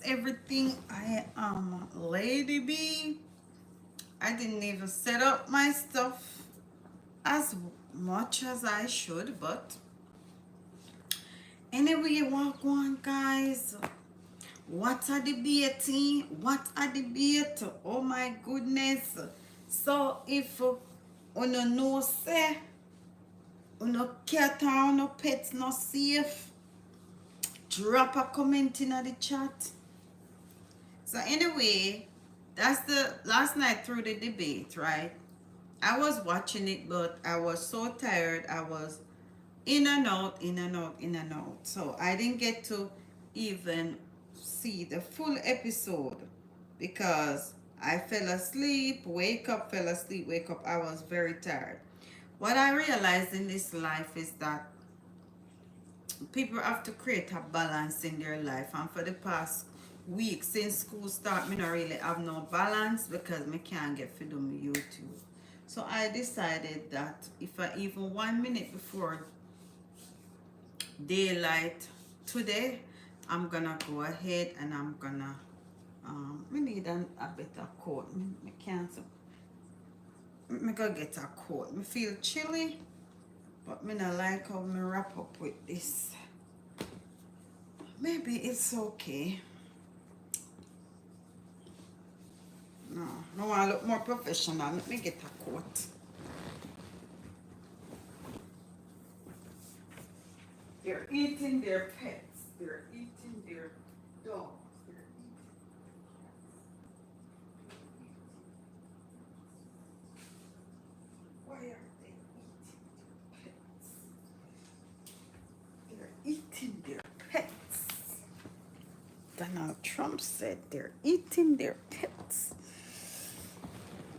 everything? I am Lady B. I didn't even set up my stuff as much as I should, but anyway, walk on, guys. What a debating? What a debate! Oh my goodness! So if uno know say uno cat or uno pets not safe, drop a comment in the chat. So anyway, that's the last night through the debate, right? I was watching it, but I was so tired. I was in and out, in and out, in and out. So I didn't get to even see the full episode because I fell asleep, wake up, fell asleep, wake up. I was very tired. What I realized in this life is that people have to create a balance in their life, and for the past week since school start, me not really have no balance because me can't get to do my YouTube. So I decided that if I even 1 minute before daylight today, I'm gonna go ahead and I'm gonna me need a better coat. Me can't, me go get a coat. Me feel chilly, but me not like how me wrap up with this. Maybe it's okay. No, I want to look more professional. Let me get a coat. They're eating their pets. They're eating their dogs. They're eating. Why are they eating their pets? They're eating their pets. Donald Trump said they're eating their pets.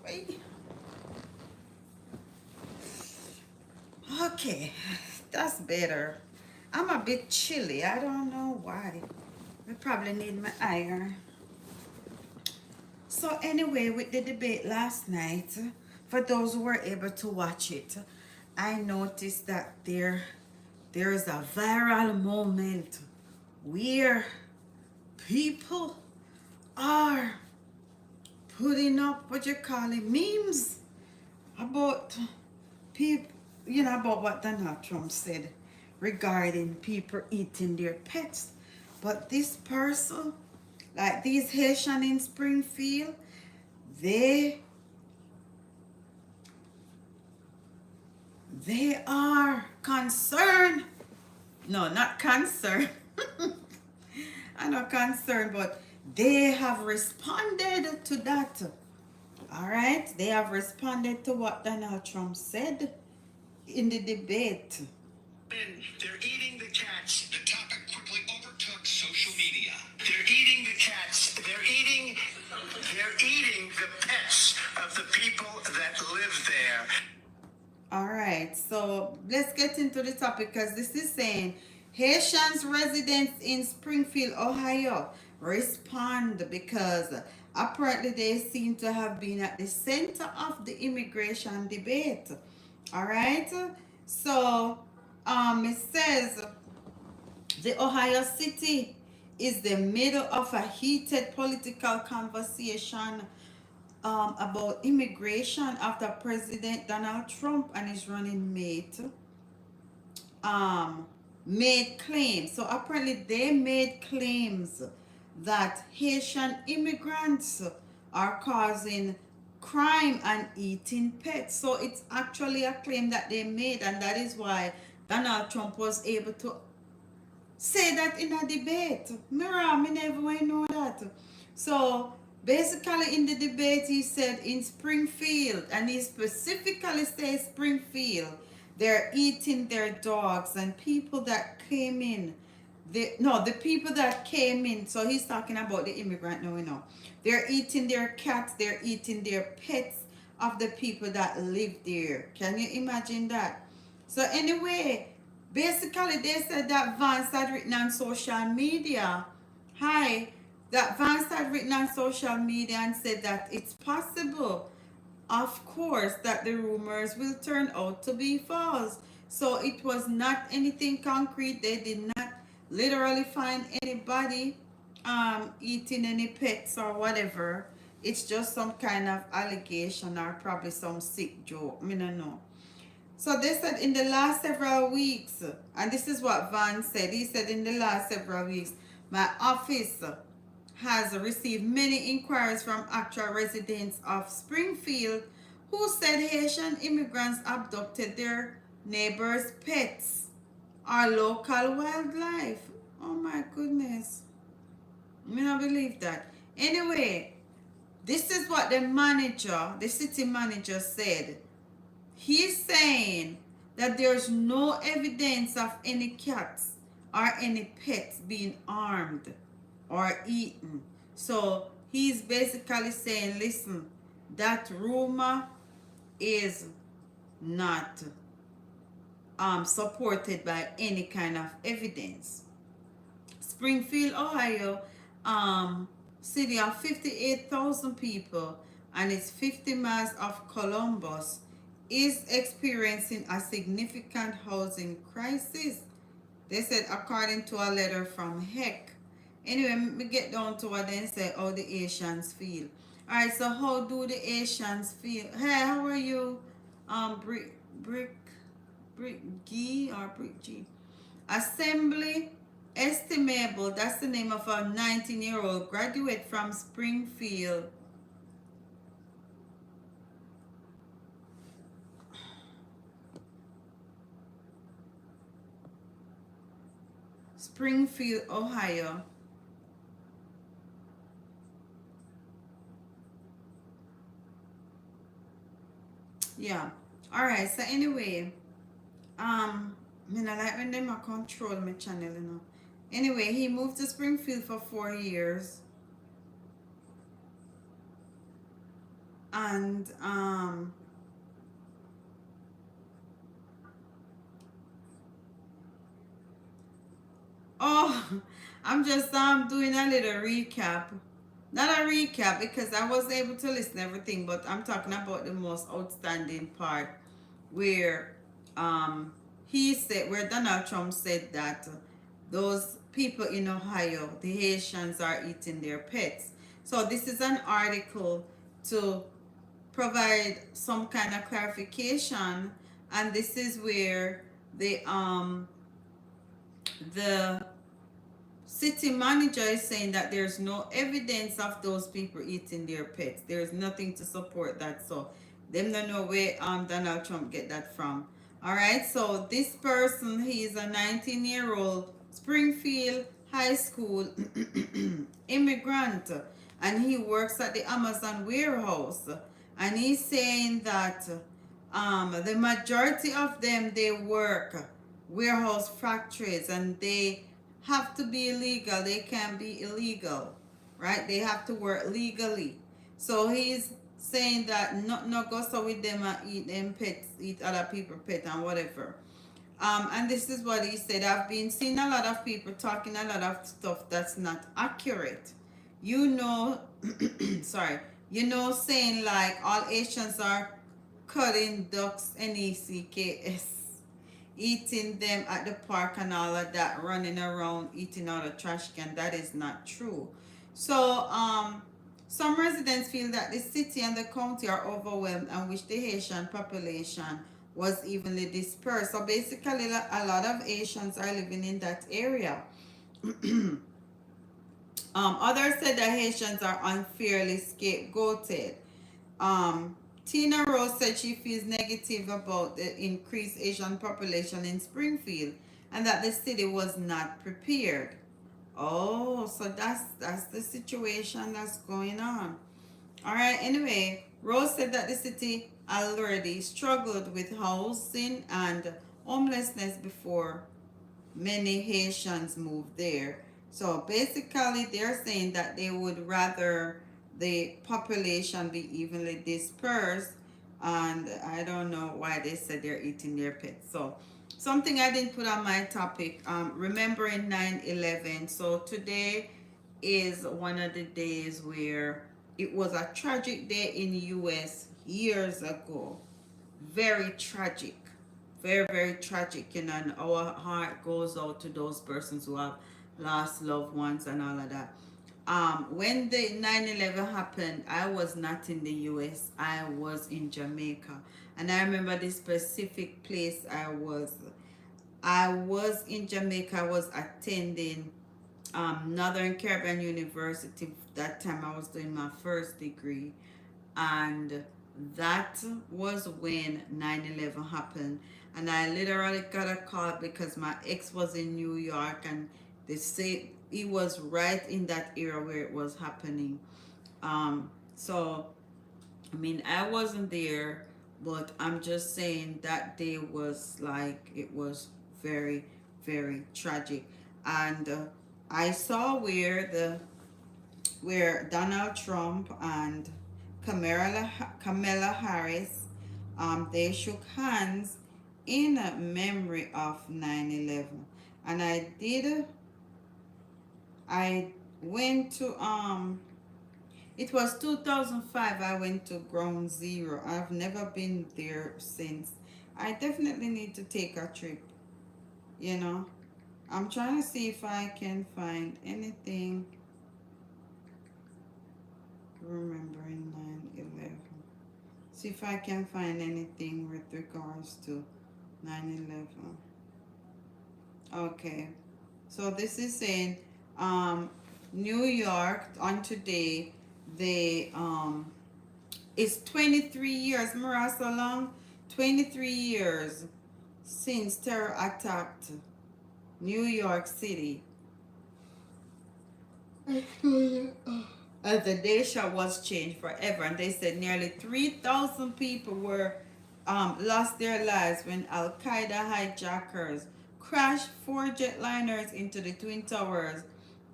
Wait. Okay, that's better. I'm a bit chilly. I don't know why. I probably need my iron. So anyway, with the debate last night, for those who were able to watch it, I noticed that there's a viral moment where people are putting up what you call it, memes about people, you know, about what Donald Trump said regarding people eating their pets. But this person, like these Haitian in Springfield, they are concerned. No, not concerned. I'm not concerned, but they have responded to that. All right, they have responded to what Donald Trump said in the debate. They're eating the cats. The topic quickly overtook social media. They're eating the cats. They're eating the pets of the people that live there. All right, so let's get into the topic because this is saying Haitians residents in Springfield, Ohio respond because apparently they seem to have been at the center of the immigration debate. All right, so it says the Ohio City is the middle of a heated political conversation about immigration after President Donald Trump and his running mate made claims. So apparently they made claims that Haitian immigrants are causing crime and eating pets. So it's actually a claim that they made, and that is why Donald Trump was able to say that in a debate. Me never know that. So basically in the debate he said in Springfield, and he specifically says Springfield, they're eating their dogs, and people that came in, the people that came in, so he's talking about the immigrant now, they're eating their cats, they're eating their pets of the people that live there. Can you imagine that? So anyway, basically they said that Vance had written on social media, that Vance had written on social media and said that it's possible, of course, that the rumors will turn out to be false. So it was not anything concrete. They did not literally find anybody eating any pets or whatever. It's just some kind of allegation or probably some sick joke. I don't know. So they said in the last several weeks, and this is what Van said. He said in the last several weeks, my office has received many inquiries from actual residents of Springfield who said Haitian immigrants abducted their neighbors' pets or local wildlife. Oh my goodness. I mean, I believe that. Anyway, this is what the city manager said. He's saying that there's no evidence of any cats or any pets being harmed or eaten. So he's basically saying, listen, that rumor is not supported by any kind of evidence. Springfield, Ohio, city of 58,000 people, and it's 50 miles of Columbus, is experiencing a significant housing crisis. They said according to a letter from Heck. Anyway, let me get down to what they say how the Asians feel. Alright, so how do the Asians feel? Hey, how are you? Brick G or Brick G. Assembly Estimable, that's the name of a 19-year-old graduate from Springfield. Springfield, Ohio. Yeah. Alright, so anyway, I like when them control my channel, you know. Anyway, he moved to Springfield for 4 years. And oh, I'm just doing a little recap. Not a recap because I was able to listen to everything, but I'm talking about the most outstanding part where he said, where Donald Trump said that those people in Ohio, the Haitians, are eating their pets. So this is an article to provide some kind of clarification, and this is where the city manager is saying that there's no evidence of those people eating their pets. There's nothing to support that. So them don't know where Donald Trump get that from. All right. So this person, he is a 19-year-old Springfield High School immigrant, and he works at the Amazon warehouse. And he's saying that the majority of them, they work warehouse factories, and they have to be illegal. They can't be illegal, right? They have to work legally. So he's saying that no go so with them and eat them pets, eat other people pet and whatever. And this is what he said. I've been seeing a lot of people talking a lot of stuff that's not accurate. You know, sorry, saying like all Asians are cutting ducks, NECKS, eating them at the park and all of that, running around eating out of trash can. That is not true. So some residents feel that the city and the county are overwhelmed and wish the Haitian population was evenly dispersed. So basically a lot of Asians are living in that area. Others said that Haitians are unfairly scapegoated. Tina Rose said she feels negative about the increased Asian population in Springfield and that the city was not prepared. Oh, so that's the situation that's going on. All right, anyway, Rose said that the city already struggled with housing and homelessness before many Haitians moved there. So basically, they're saying that they would rather the population be evenly dispersed, and I don't know why they said they're eating their pets. So something I didn't put on my topic, remembering 9/11. So today is one of the days where it was a tragic day in the US years ago. Very tragic. Very, very tragic, and our heart goes out to those persons who have lost loved ones and all of that. When the 9/11 happened, I was not in the US. I was in Jamaica. And I remember this specific place I was. I was in Jamaica. I was attending Northern Caribbean University. That time I was doing my first degree. And that was when 9/11 happened. And I literally got a call because my ex was in New York, and they say he was right in that era where it was happening. So I mean, I wasn't there, but I'm just saying that day was like, it was very, very tragic. And I saw where Donald Trump and Kamala Harris, they shook hands in memory of 9/11. And I went to, it was 2005, I went to Ground Zero. I've never been there since. I definitely need to take a trip, you know. I'm trying to see if I can find anything remembering 9/11. See if I can find anything with regards to 9/11. Okay. So this is saying New York on today, they it's 23 years, Marissa long, 23 years since terror attacked New York City. The Daysha was changed forever, and they said nearly 3,000 people were lost their lives when Al Qaeda hijackers crashed four jetliners into the Twin Towers,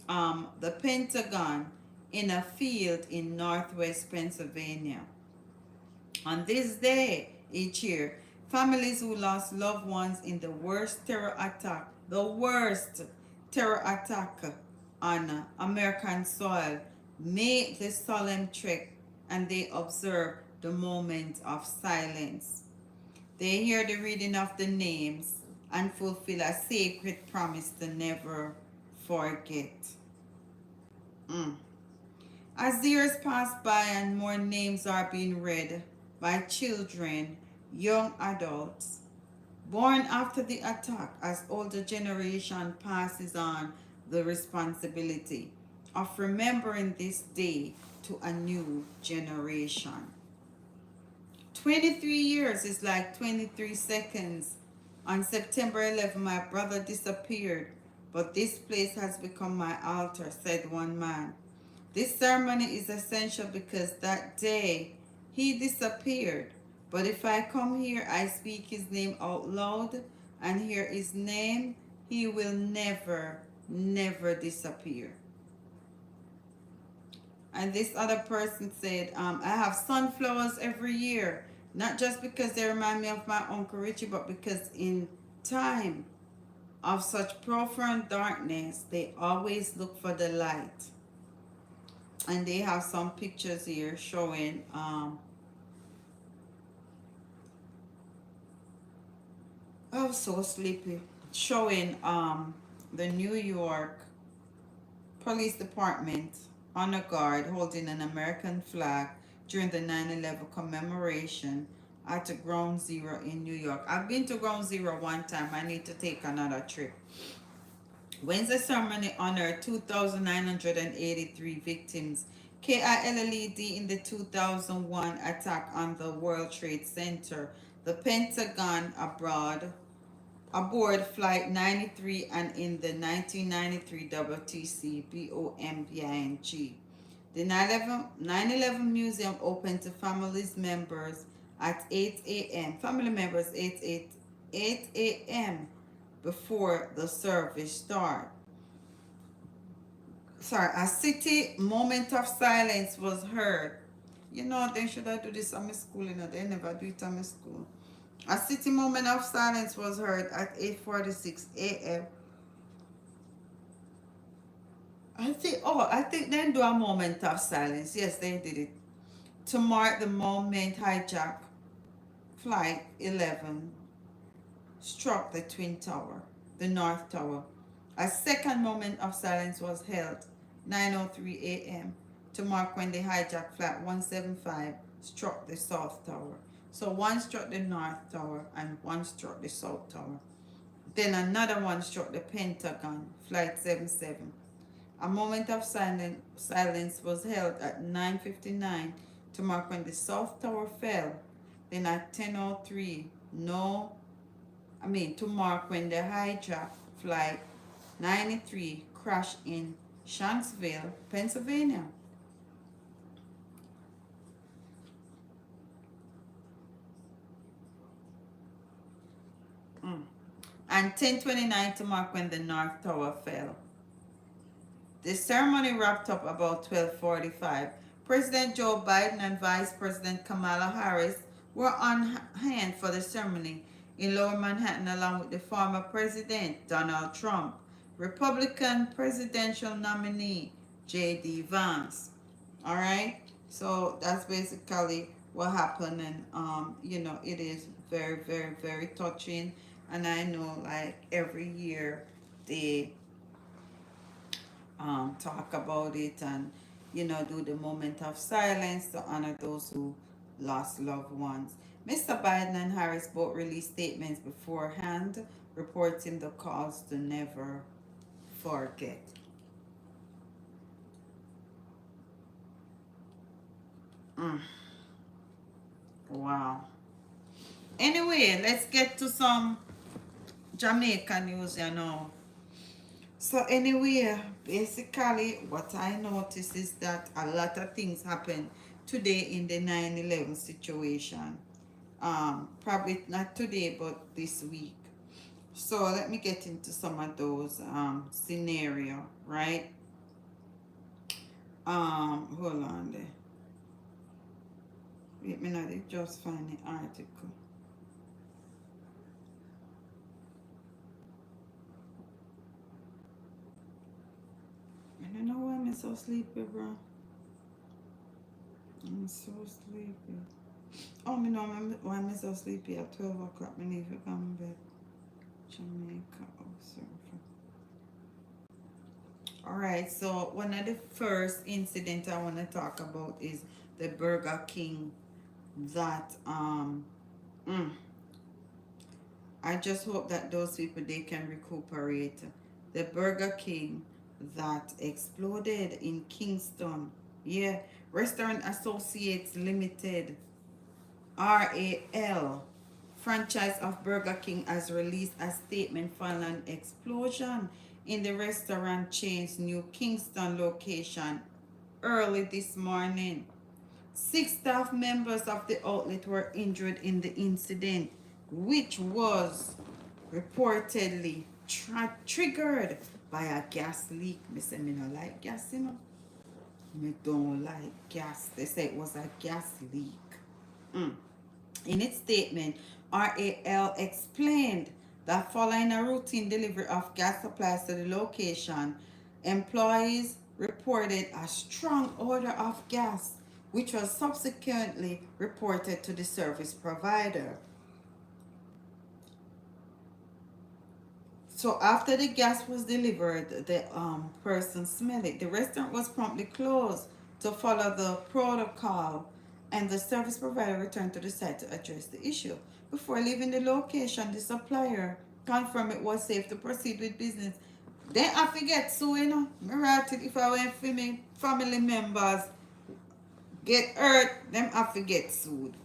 the Pentagon, in a field in northwest Pennsylvania. On this day each year, families who lost loved ones in the worst terror attack on American soil, make the solemn trek, and they observe the moment of silence. They hear the reading of the names and fulfill a sacred promise to never forget. Mm. As years pass by and more names are being read by children, young adults, born after the attack, as older generation passes on the responsibility of remembering this day to a new generation. 23 years is like 23 seconds. On September 11, my brother disappeared, but this place has become my altar, said one man. This ceremony is essential because that day he disappeared. But if I come here, I speak his name out loud and hear his name, he will never, never disappear. And this other person said, I have sunflowers every year, not just because they remind me of my Uncle Richie, but because in time of such profound darkness, they always look for the light. And they have some pictures here showing I'm so sleepy, showing the New York Police Department on a guard holding an American flag during the 9/11 commemoration at Ground Zero in New York. I've been to Ground Zero one time. I need to take another trip. Wednesday ceremony honored 2,983 victims killed in the 2001 attack on the World Trade Center, the Pentagon aboard Flight 93 and in the 1993 WTC BOMBING. The 9/11 Museum opened to families members at 8 a.m. Family members 8 a.m. before the service start. A city moment of silence was heard. You know, they should have do this at my school, you know, they never do it at my school. A city moment of silence was heard at 8:46 a.m. I think they do a moment of silence. Yes, they did it. To mark the moment hijack Flight 11 struck the Twin Tower, the North Tower. A second moment of silence was held 9:03 a.m. to mark when the hijacked Flight 175 struck the South Tower. So one struck the North Tower and one struck the South Tower. Then another one struck the Pentagon, Flight 77. A moment of silence was held at 9:59 to mark when the South Tower fell. Then at 10:03, to mark when the hijacked Flight 93 crashed in Shanksville, Pennsylvania. And 10:29 to mark when the North Tower fell. The ceremony wrapped up about 12:45. President Joe Biden and Vice President Kamala Harris were on hand for the ceremony in Lower Manhattan along with the former President Donald Trump, Republican presidential nominee J.D. Vance. All right, so that's basically what happened, and it is very, very, very touching. And I know, like, every year they talk about it and do the moment of silence to honor those who lost loved ones. Mr. Biden and Harris both released statements beforehand reporting the calls to never forget. Wow. Anyway, let's get to some Jamaica news, So anyway, basically what I noticed is that a lot of things happened today in the 9/11 situation. Probably not today, but this week. So let me get into some of those scenario, right? Hold on there. Wait a minute, I just find the article. I don't know why I'm so sleepy, bro. I'm so sleepy. Oh, me know why I'm so sleepy at 12 o'clock. I need to come to bed. Jamaica, Alright, so one of the first incident I want to talk about is the Burger King that I just hope that those people, they can recuperate. The Burger King that exploded in Kingston. Yeah, Restaurant Associates Limited, RAL, franchise of Burger King, has released a statement following an explosion in the restaurant chain's new Kingston location early this morning. 6 staff members of the outlet were injured in the incident, which was reportedly triggered by a gas leak. Me say me no like gas, Me don't like gas. They say it was a gas leak. In its statement, RAL explained that following a routine delivery of gas supplies to the location, employees reported a strong odor of gas, which was subsequently reported to the service provider. So after the gas was delivered, the person smelled it. The restaurant was promptly closed to follow the protocol, and the service provider returned to the site to address the issue. Before leaving the location, the supplier confirmed it was safe to proceed with business. Then I forget, so me write it, if I went for me family members get hurt, them I forget sued.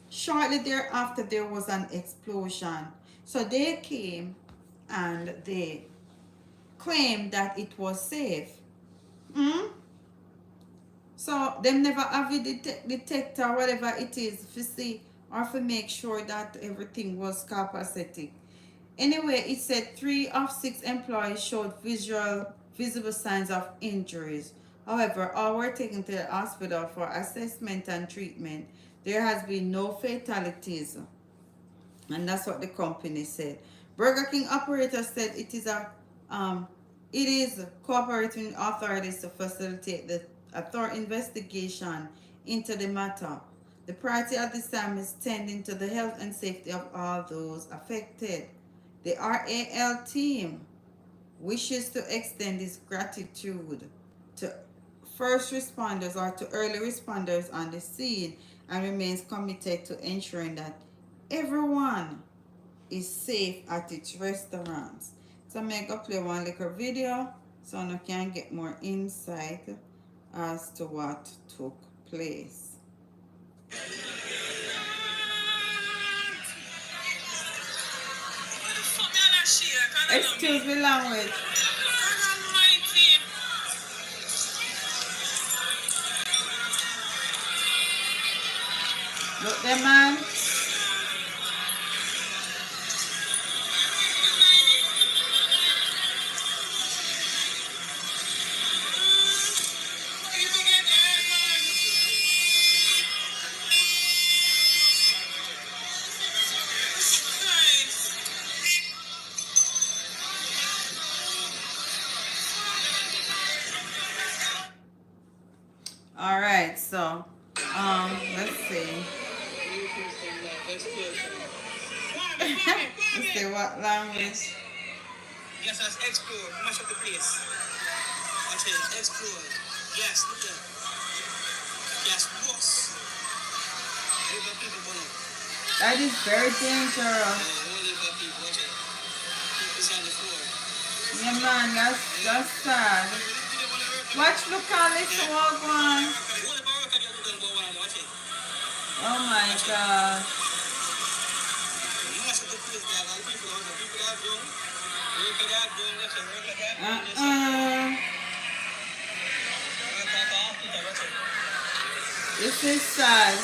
Shortly thereafter, there was an explosion. So they came and they claimed that it was safe. So them never have a detector, whatever it is, to see or to make sure that everything was copacetic. Anyway, it said 3 of 6 employees showed visible signs of injuries. However, all were taken to the hospital for assessment and treatment. There has been no fatalities, and that's what the company said. Burger King operators said it is cooperating with authorities to facilitate the thorough investigation into the matter. The priority at this time is tending to the health and safety of all those affected. The RAL team wishes to extend his gratitude to first responders or to early responders on the scene and remains committed to ensuring that everyone is safe at its restaurants. So I'm going to play one little video so you can get more insight as to what took place. Excuse me language. Look there, man. All right, so let's see. Let's see what language. Yes, let's explore. Mash up the place. Watch it. Explore. Yes, look there. Yes, boss. That is very dangerous. Yeah, man, that's sad. Watch, look how this walk on. Oh my God. This is sad.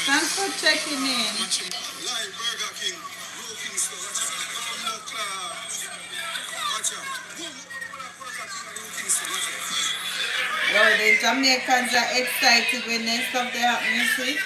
Thanks for checking in. Live Burger King, Kingston, Yo, the Jamaicans are excited when they stop their music.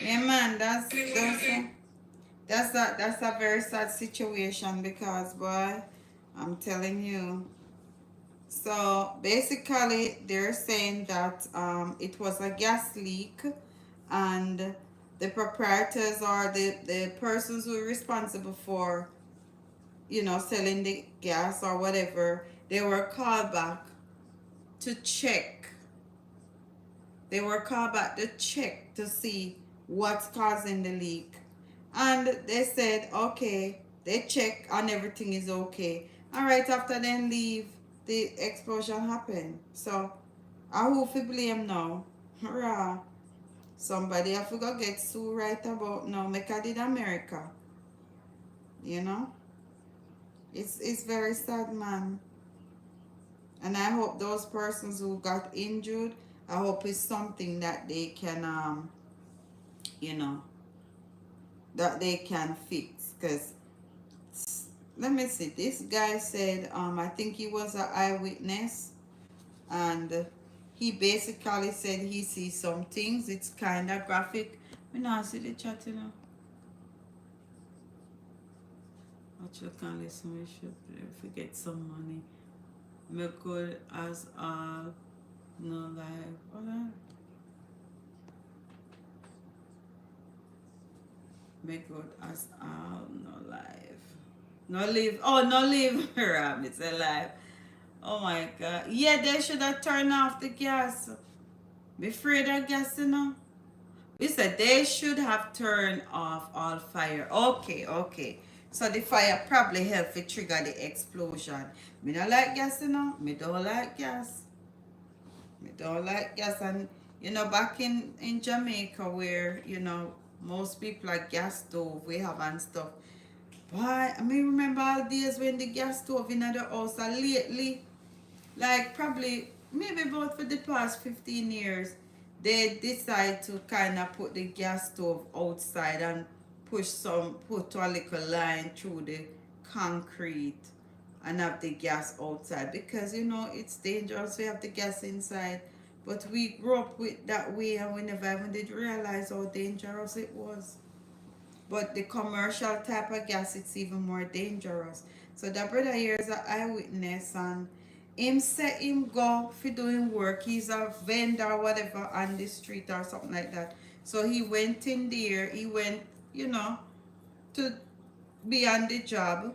Yeah, man, that's a very sad situation because, boy, I'm telling you. So basically, they're saying that it was a gas leak, and the proprietors or the persons who are responsible for, selling the gas or whatever, they were called back to check. They were called back to check to see what's causing the leak. And they said, okay, they check and everything is okay. All right, after then leave, the explosion happened. So, I who fi blame now? Hurrah. Somebody have to go get sued right about now. Make I did America. You know? It's very sad, man. And I hope those persons who got injured, I hope it's something that they can, you know, that they can fix. Because, let me see, this guy said, I think he was an eyewitness. And he basically said he sees some things. It's kind of graphic. We now see the chat, you know. Watch, look and listen. We should forget some money. Make good as all no life. Hold on. Make good as all no life. No live. Oh, no live. It's alive. Oh my God. Yeah, they should have turned off the gas. Be afraid of gas, you know. We said they should have turned off all fire. Okay. So the fire probably helped to trigger the explosion. Me don't like gas, you know. Me don't like gas. And, back in Jamaica where, most people are gas stove, we have and stuff. Why? I mean, remember all days when the gas stove in the house, and lately, like probably, maybe about for the past 15 years, they decide to kind of put the gas stove outside and put a little line through the concrete and have the gas outside, because you know it's dangerous. We have the gas inside, but we grew up with that way and we never even did realize how dangerous it was. But the commercial type of gas, it's even more dangerous. So that brother here is an eyewitness, and him say him go for doing work. He's a vendor or whatever on the street or something like that. So he went in there, he went, you know, to be on the job,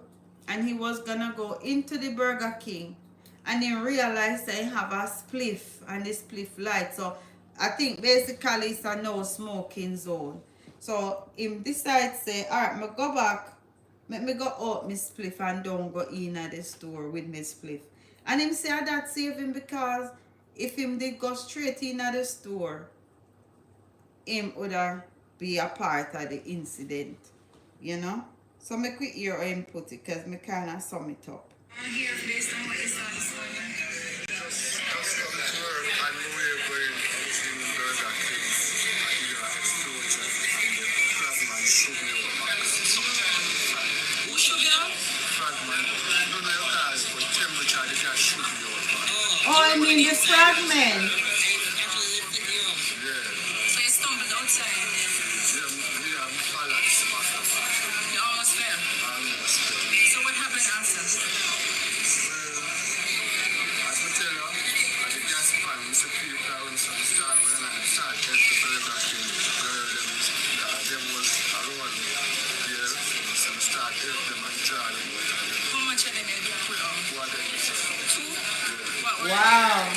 and he was gonna go into the Burger King, and he realized that he have a spliff and the spliff light. So I think basically it's a no smoking zone. So him decide say, alright, me go back, let me go out my spliff and don't go in at the store with my spliff. And him say that save him, because if him did go straight in at the store, him would be a part of the incident, you know. So make we hear how him put it, because me kind of sum it up. I'm here based on what you saw this morning. Just come to work and we're going in Burger King. Here at Explosion and the Fragman shoot me over. Who shoot you? Fragman. I don't know your cars, but temperature they just shoot me over. Oh, I mean the fragment. Yeah. So you stumbled outside? Yeah, we have balance. You almost fell? Almost fell. So what happened after? As I tell you, at the gas pan, we see people around some start when I start at the Burger King. Girl, them was around there. Some start help them and draw them out. How much of them you put on? What them you say? Two? Yeah. Wow.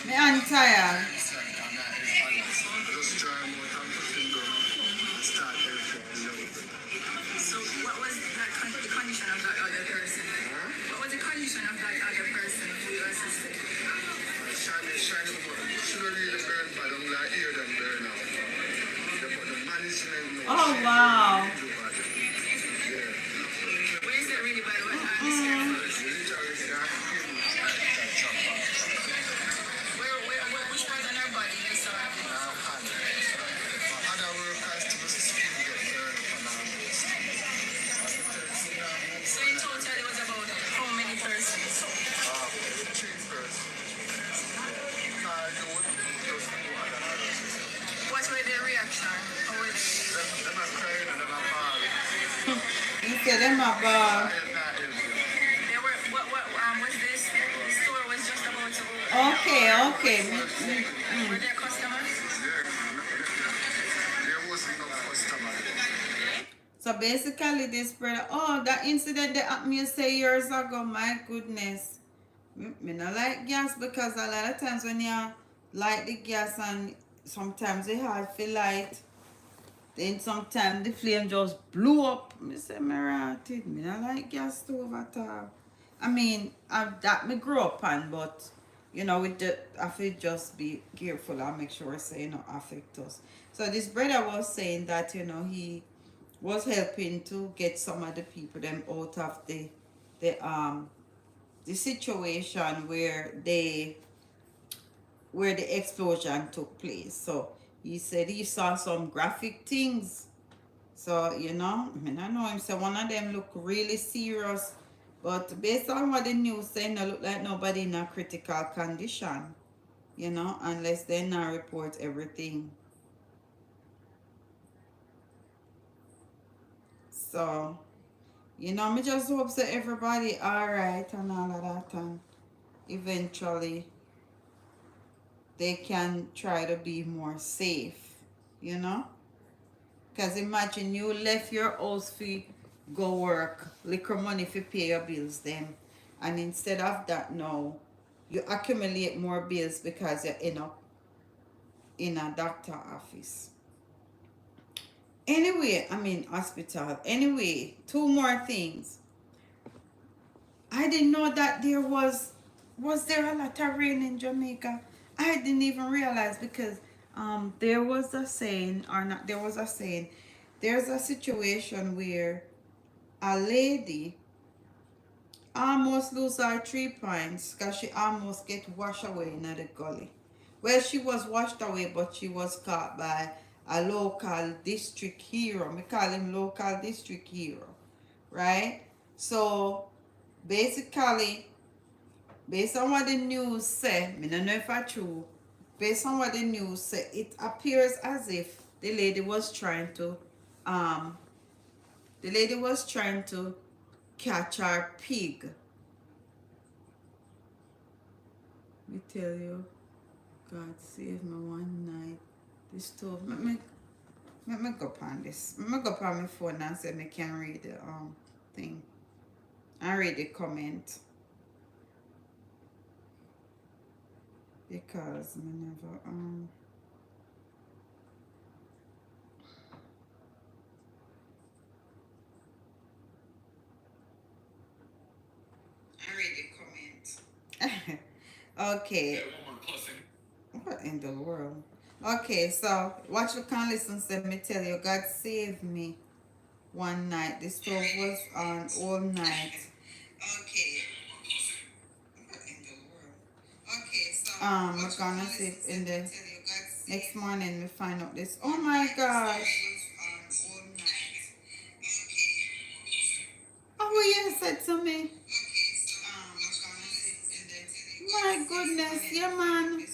Me I'm tired. So what was the condition of that other person? What was the condition of that other person who you assisted? Shiny, she don't really burn, but I'm like, hear them burn out. The management. Oh wow. Where is that really bad? What which part on her body you saw? Other workers to the skin get burned from our waist. So in total it was about how many persons? 3 persons. What were their reaction? How were they? Them are crying and them are bawling. You said them about. They were, was this, the store was just about to open. Okay. Were there customers? There wasn't no customer. So basically this brother, oh, that incident that happened you say years ago, my goodness. Me not like gas, because a lot of times when you light the gas and sometimes it hard to light, then sometimes the flame just blew up. Me say me rotted. Me not like gas stove at all. I mean, that me grew up on, but you know, with the, I feel just be careful and make sure say you know affect us. So this brother was saying that, you know, he was helping to get some of the people them out of the situation where the explosion took place. So he said he saw some graphic things. So, you know, I mean, I know him say one of them look really serious, but based on what the news saying, it look like nobody in a critical condition, you know, unless they now report everything. So, you know, me just hope that everybody alright and all of that, and eventually they can try to be more safe, you know. Because imagine you left your house for go work, liquor money for pay your bills then. And instead of that now, you accumulate more bills because you're in a doctor office. Anyway, I mean hospital. Anyway, 2 more things. I didn't know that there was there a lot of rain in Jamaica. I didn't even realize, because There was a saying, or not, there was a saying, there's a situation where a lady almost lose her 3 points because she almost get washed away in the gully. Well, she was washed away, but she was caught by a local district hero. We call him local district hero, right? So basically, based on what the news say, I don't know if it's true. Based on what the news say, it appears as if um, the lady was trying to catch her pig. Me tell you, God save me one night. This stove, let me go upon this. Let me go upon my phone and say I can read the thing. I read the comment. Because I never I read the comment. Okay. What in the world? Okay, so what you can listen to me tell you, God saved me one night. The stove was on all night. Okay. What in the world? Okay, so I'm gonna see in the next morning we find out this. Oh my gosh. Oh, what you said to me? My goodness, yeah, man.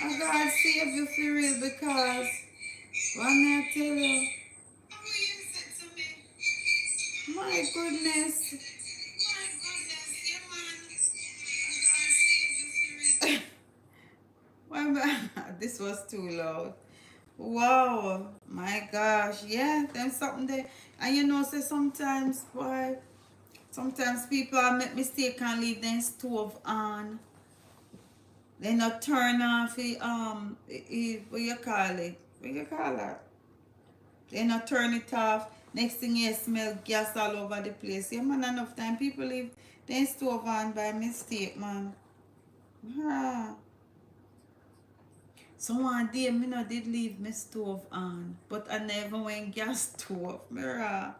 I gotta save you for real because what may I tell you? My goodness. Well, this was too loud. Wow, my gosh, yeah, there's something there. And you know, say sometimes, boy, sometimes people make mistake and leave their stove on. They not turn off what you call it? What you call that? They not turn it off. Next thing you smell gas all over the place. Yeah, man, enough time people leave their stove on by mistake, man. Ah. So one day, me no did leave my stove on, but I never went gas stove. Mirror.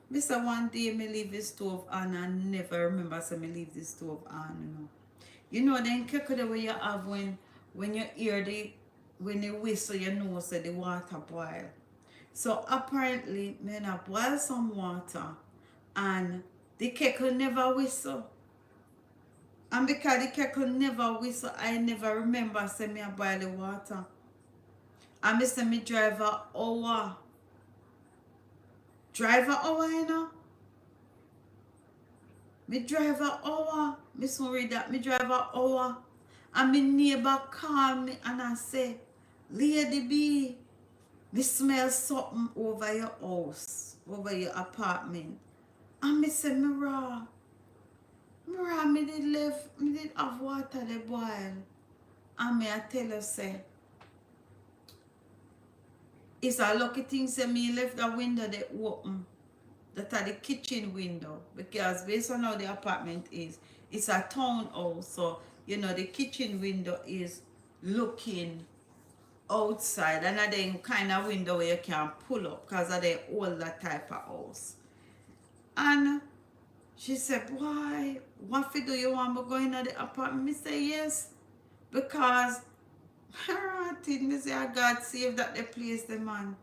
Me say one day me leave the stove on and never remember say me leave the stove on, you know. You know then kick the way you have when you hear when they whistle you know say the water boil. So apparently me na boil some water and the kettle never whistle. And because the kettle never whistle, I never remember say me a boil the water. And me say me drive a hour. Drive a hour, you know? Me drive a hour. Me so read that. Me drive a hour. And my neighbor call me and I say, Lady B, me smell something over your house, over your apartment. And me say, me did have water they boil. And me I tell her say, it's a lucky thing say me left the window they open. That are the kitchen window. Because based on how the apartment is, it's a townhouse. So, you know, the kitchen window is looking outside. And then kind of window where you can pull up. Because of the older type of house. And she said, why? What do you want me going to the apartment? Me say, yes. Because me say, God save that they place the man.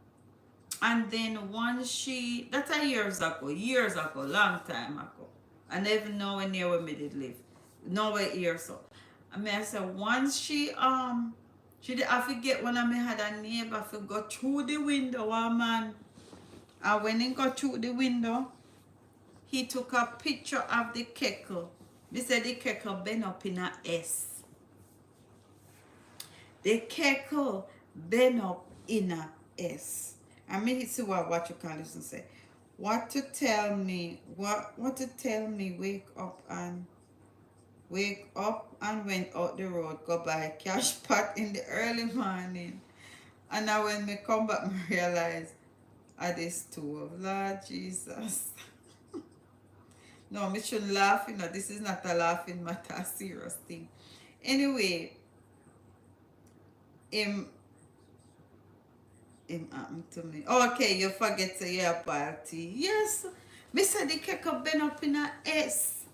And then once that's a years ago, long time ago. I never know when near where me did live. Nowhere here so. I mean I said once she did I forget when I had a neighbor to go through the window, man. And when he got through the window, he took a picture of the kettle. He said the kettle been up in a S. The kettle been up in a S. I mean, see what you can listen say. What to tell me, wake up and went out the road, go buy a cash pot in the early morning. And now when me come back, me realize I this stove. Lord Jesus. No, me shouldn't laugh, you know, this is not a laughing matter, a serious thing. Anyway, It happened to me. Okay, you forget to your party. Yes. Me say the cake been up in a S.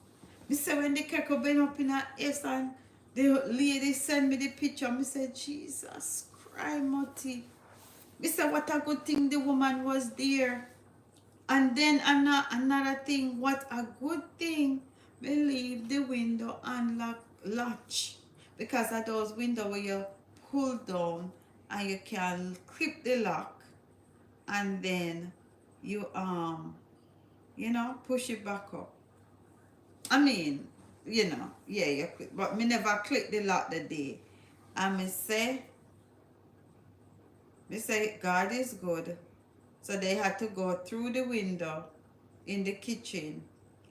Me say when the cake been up in a S and the lady send me the picture, me say, Jesus Christ, Motty. Me say what a good thing the woman was there. And then another thing, what a good thing. Me leave the window unlock latch. Because of those windows where you pull down and you can clip the lock and then you push it back up. I mean, yeah, you clip, but me never clip the lock the day. And me say God is good. So they had to go through the window in the kitchen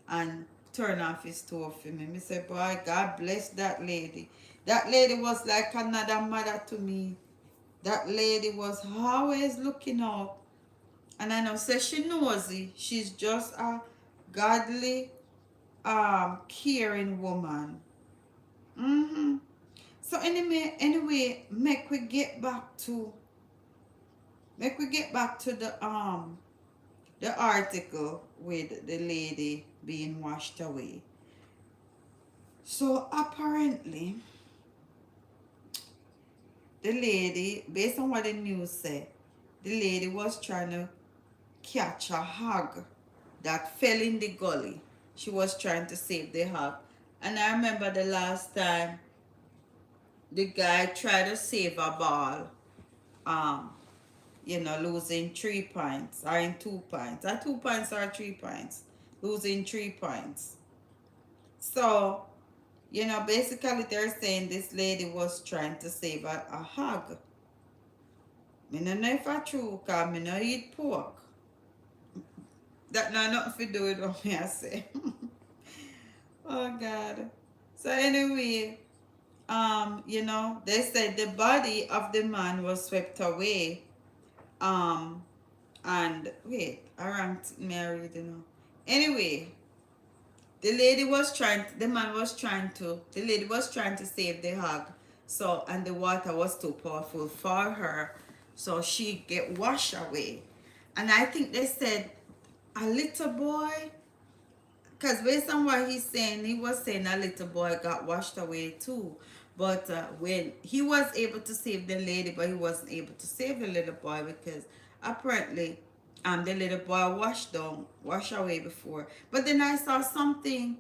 and turn off his stove for me. Me say, boy, God bless that lady. That lady was like another mother to me. That lady was always looking out. And I know, say she nosy. She's just a godly, caring woman. So anyway, make we get back to the article with the lady being washed away. So apparently, the lady, based on what the news said, the lady was trying to catch a hog that fell in the gully. She was trying to save the hog. And I remember the last time the guy tried to save a ball, losing 3 points or in 2 points. Or 2 points or 3 points. Losing 3 points. So, basically they're saying this lady was trying to save a hog. I don't know if it's true, because I don't eat pork. That not nothing to do with what me I say. Oh God. So anyway, they said the body of the man was swept away. And wait, I ranked married, Anyway, the lady was trying to save the hog. So, and the water was too powerful for her. So she get washed away. And I think they said a little boy, because based on what he's saying, he was saying a little boy got washed away too. But when he was able to save the lady, but he wasn't able to save the little boy because apparently the little boy washed away before. But then I saw something,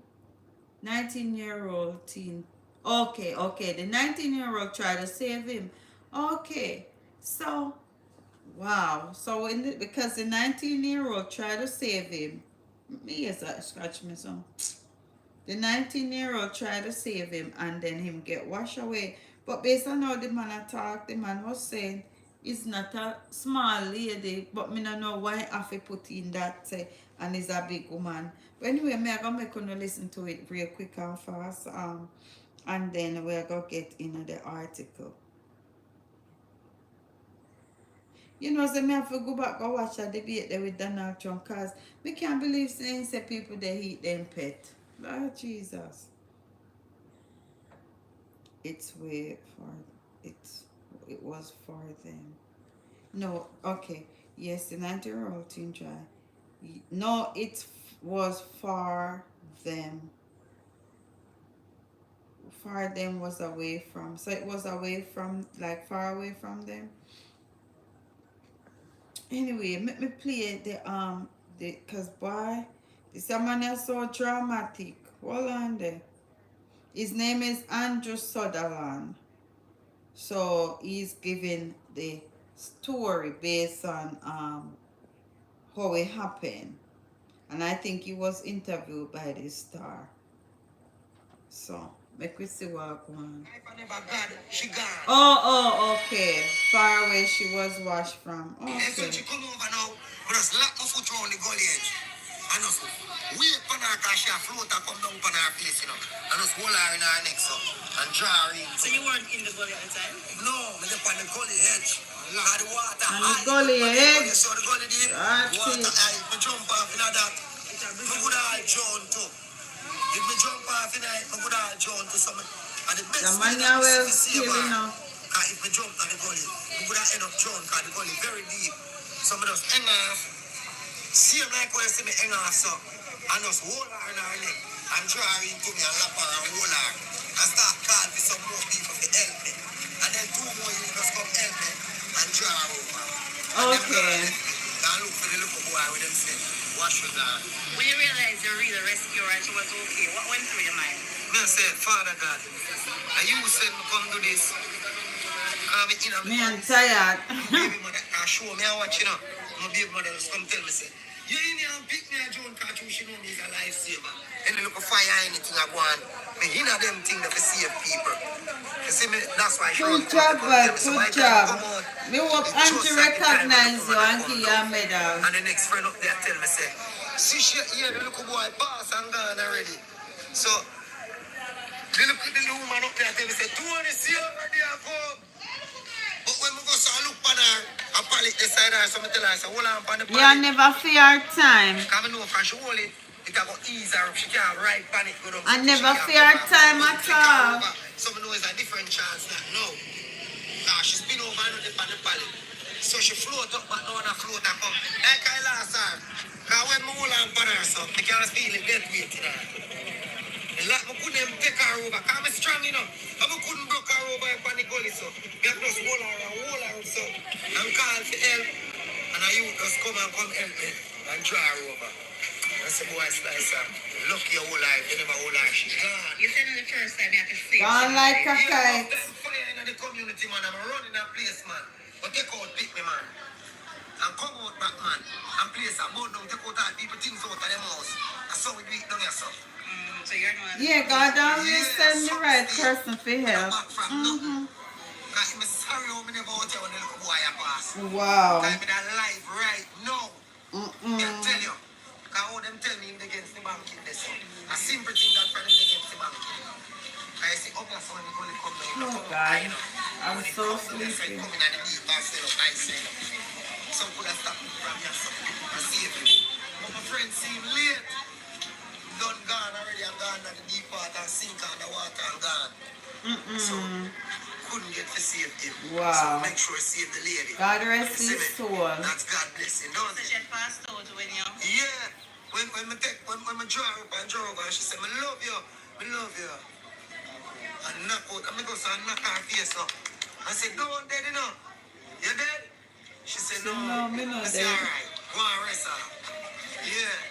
19-year-old teen. Okay, the 19-year-old tried to save him. Okay, so wow. So because the 19-year-old tried to save him, me is that scratch me some. The 19-year-old tried to save him and then him get washed away. But based on how the man attacked, the man was saying it's not a small lady, but me don't know why I have to put in that and it's a big woman. But anyway, me I gonna make you listen to it real quick and fast. And then we're gonna get into the article. So me have to go back and watch a debate there with Donald Trump, because we can't believe saying say people they eat them pet. Lord Jesus. It was for them. No, okay. Yes, the 90-year-old teen tried. No, it was for them. For them was away from. So it was away from, like far away from them. Anyway, let me play because boy, this man is so dramatic. Hold on there. His name is Andrew Sutherland. So he's giving the story based on how it happened. And I think he was interviewed by the Star. So make we see what going on. Oh, okay. Far away she was washed from. Okay. So she come over now, but just lock my foot around the gully edge. And just wait for her because she a float and come down on her face, And just hold her in her neck, so. And draw her in. So you weren't in the gully at the time? No, I was on the gully edge. And the water high. On the gully edge? So the gully deep. Water high. I jump off in that. I could have drowned too. If me jump off in it, I could have drowned to something. And the best thing that is killing now. Because if we jump on the gully, we would have end up drunk because the gully very deep. So I just hang off. See him like when you see me hang off so. And just hold her in her neck. And draw her into me and lap her and hold her. And start calling for some more people to help me. And then 2 more you just come help me. And draw her over. And Okay. then look for the little boy with them say, wash your down. When you realize you're really a rescuer and she was okay, what went through your mind? Me said, Father God, and you said me come do this. Me I'm tired. Baby mother, I show me I watch, you know. My baby mother just come tell me, say, you in here and pick me a Joan cartoon, she know me is a lifesaver. And they look for fire anything I want. Me in a them thing that to save people. You see me, that's why she Good job, boy. Good job. Me hope Auntie recognize you and give you a medal. And the next friend up there tell me, say, see, she here, the little boy pass and gone already. So, the little woman up there tell me, say, 200 see already, I go. But when we go so I look on her, I probably decide her, so I tell her, so hold on on the You never fear time. Because I know if she hold it, it can go ease her up. She can't ride panic. I never fear time at all. So I know it's a different chance now. No. She spin over and on the pallet. So she float up, but now on a float and come. Like I last her. Because when I hold on on her, so I can't feel it dead weight in her. Like I couldn't take her over. Because I'm strong, you know. I couldn't break her over upon the gully, so I just hold her up, so I'm calling for help. And I you just come help me and draw her over. I said, boy, slice her. Lucky your whole life, you never hold her, she's gone. You said in the first time you have to say Gone like a Yeah, kite. them fire in the community, man. I'm running that place, man. But take out, pick me, man. And come out back, man. And place a board down, take out all people things out of them house. That's how we do it down here, so. So you're not. Yeah, God always send the right person for help. Back from nothing. Because I'm sorry how many about you when the little boy pass. Wow. I'm in a life right now. I tell you. Because how them tell me against the bank in this. A simple thing that for them against the bank. I say, oh, that's when you're going to come down. Oh, God. I'm so sleepy. Coming at the deep pass, I say. Some could have stopped me from your son. I save him. But my friend seem late. Done gone already and gone at the deep part and sink on the water and gone. So couldn't get to save him. Wow. So make sure you save the lady. God rest You see his me? soul. That's God blessing, don't So it? she had passed out when you. Yeah. When I draw her up and draw her, she said, I love you. I love you. And knock out. I'm going to go and knock her face up. I said, no, I'm dead, you know. You dead? She said, no. No, me not I said, dead. all right. Go and rest her. Yeah.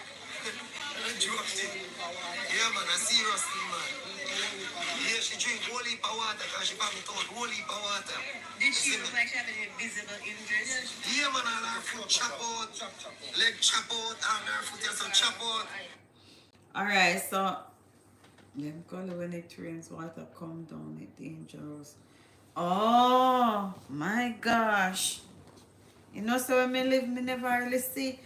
I dropped it. Yeah, man, I serious thing, man. Yeah, she drink whole heap of water because she probably told whole heap of water. Did she look like she had any visible injuries? Yeah, man, all her foot chop out, leg chop out, and her foot also chop out. Alright, so them color when it rains, water come down, it dangerous. Oh my gosh. You know, so when me live, me never really see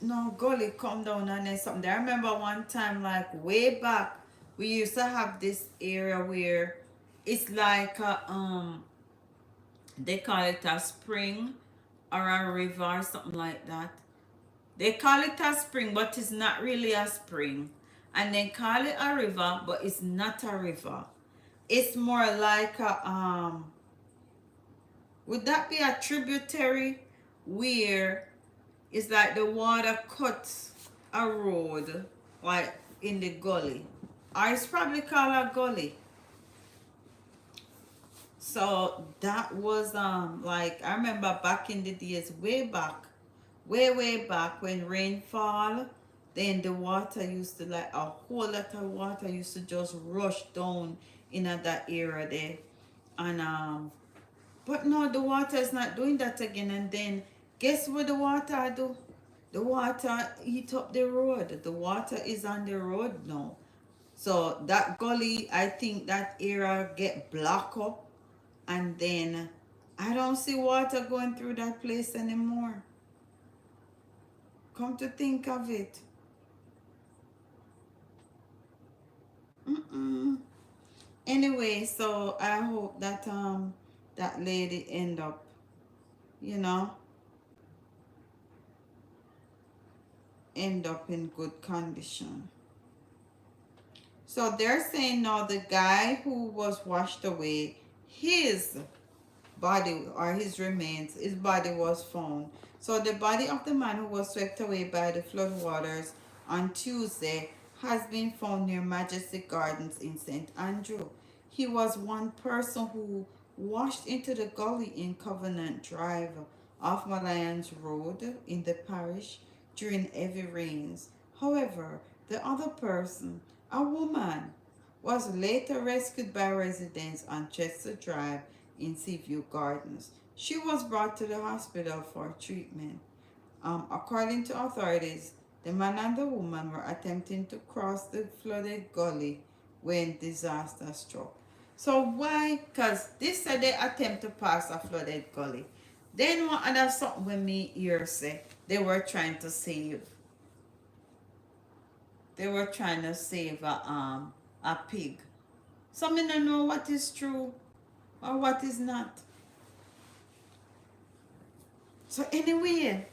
no gully come down and then something. I remember one time, like way back, we used to have this area where it's like a, they call it a spring or a river or something like that. They call it a spring, but it's not really a spring. And they call it a river, but it's not a river. It's more like a, would that be a tributary where it's like the water cuts a road, like in the gully? Or it's probably called a gully. So that was, like, I remember back in the days, way back, way back when rainfall, then the water used to, like, a whole lot of water used to just rush down in that area there. And but no, the water is not doing that again. And then guess what the water do? The water eat up the road. The water is on the road now. So that gully, I think that area get blocked up, and then I don't see water going through that place anymore. Come to think of it. Anyway, so I hope that that lady end up, you know, end up in good condition. So they're saying now the guy who was washed away, his body or his remains, his body was found. So the body of the man who was swept away by the flood waters on Tuesday has been found near Majestic Gardens in St. Andrew. He was one person who washed into the gully in Covenant Drive off Malayans Road in the parish during heavy rains. However, the other person, a woman, was later rescued by residents on Chester Drive in Seaview Gardens. She was brought to the hospital for treatment. According to authorities, the man and the woman were attempting to cross the flooded gully when disaster struck. So why? Because this said they attempt to pass a flooded gully. Then what other something when me hear say they were trying to save. They were trying to save a pig. So me don't know what is true or what is not. So anyway,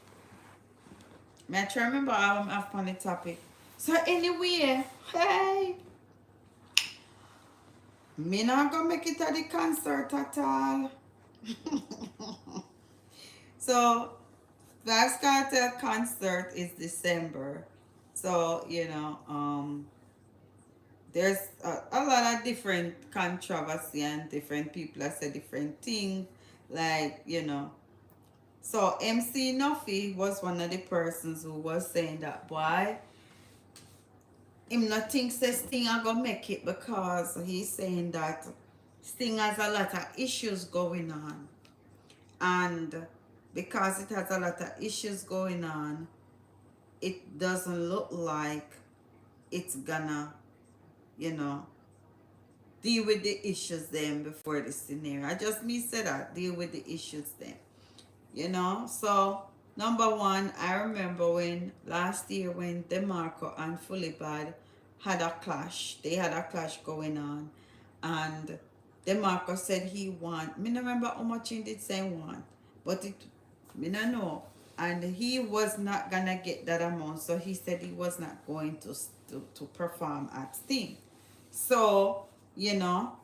me I try remember how I'm up on the topic. So anyway, hey, me not gonna make it at the concert at all. So Vybz Kartel concert is December. So, there's a lot of different controversy and different people that say different things. Like, So MC Nuffy was one of the persons who was saying that, boy, him not think say Sting are gonna make it because he's saying that Sting has a lot of issues going on. And because it has a lot of issues going on, it doesn't look like it's gonna, deal with the issues then before the scenario. I just me say that, deal with the issues then. So number one, I remember when last year when DeMarco and Fully Bad had a clash. They had a clash going on. And DeMarco said he want. Me don't remember how much he did say want. But me don't know. And he was not gonna get that amount. So he said he was not going to perform at Sting. So, me don't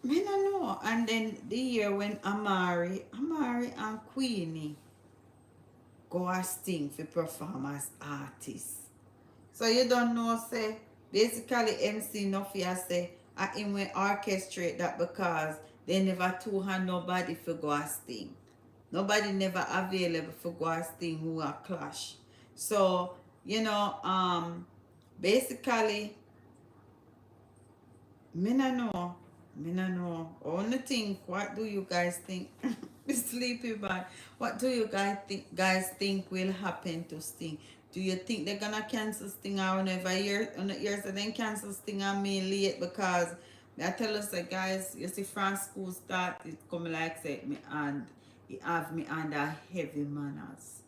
know. And then the year when Amari and Queenie go a Sting for perform as artists. So you don't know, say, basically MC Nuffy say, I him will orchestrate that because they never too had nobody for go a Sting. Nobody never available for go a Sting who a clash. So, basically, me no know. Me no know. Only thing, what do you guys think? Sleepy bad. What do you guys think will happen to Sting? Do you think they're gonna cancel Sting or whenever years and then cancel Sting on me late because I tell us that guys, you see France school start, it come like say me and it have me under heavy manners.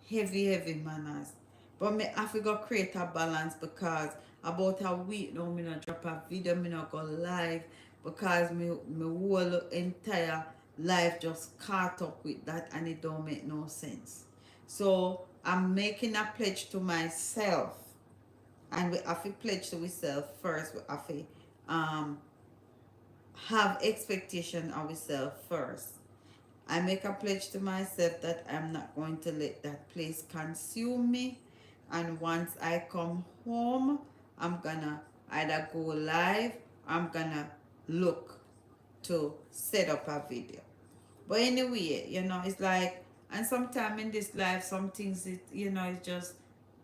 Heavy manners. But me have to go create a balance because about a week now me not drop a video, me not go live because me whole entire life just caught up with that and it don't make no sense. So I'm making a pledge to myself, and we have to pledge to ourselves first. We have to have expectation of ourselves first. I make a pledge to myself that I'm not going to let that place consume me. And once I come home, I'm gonna either go live, I'm gonna look to set up a video. But anyway, it's like, and sometimes in this life, some things, it's just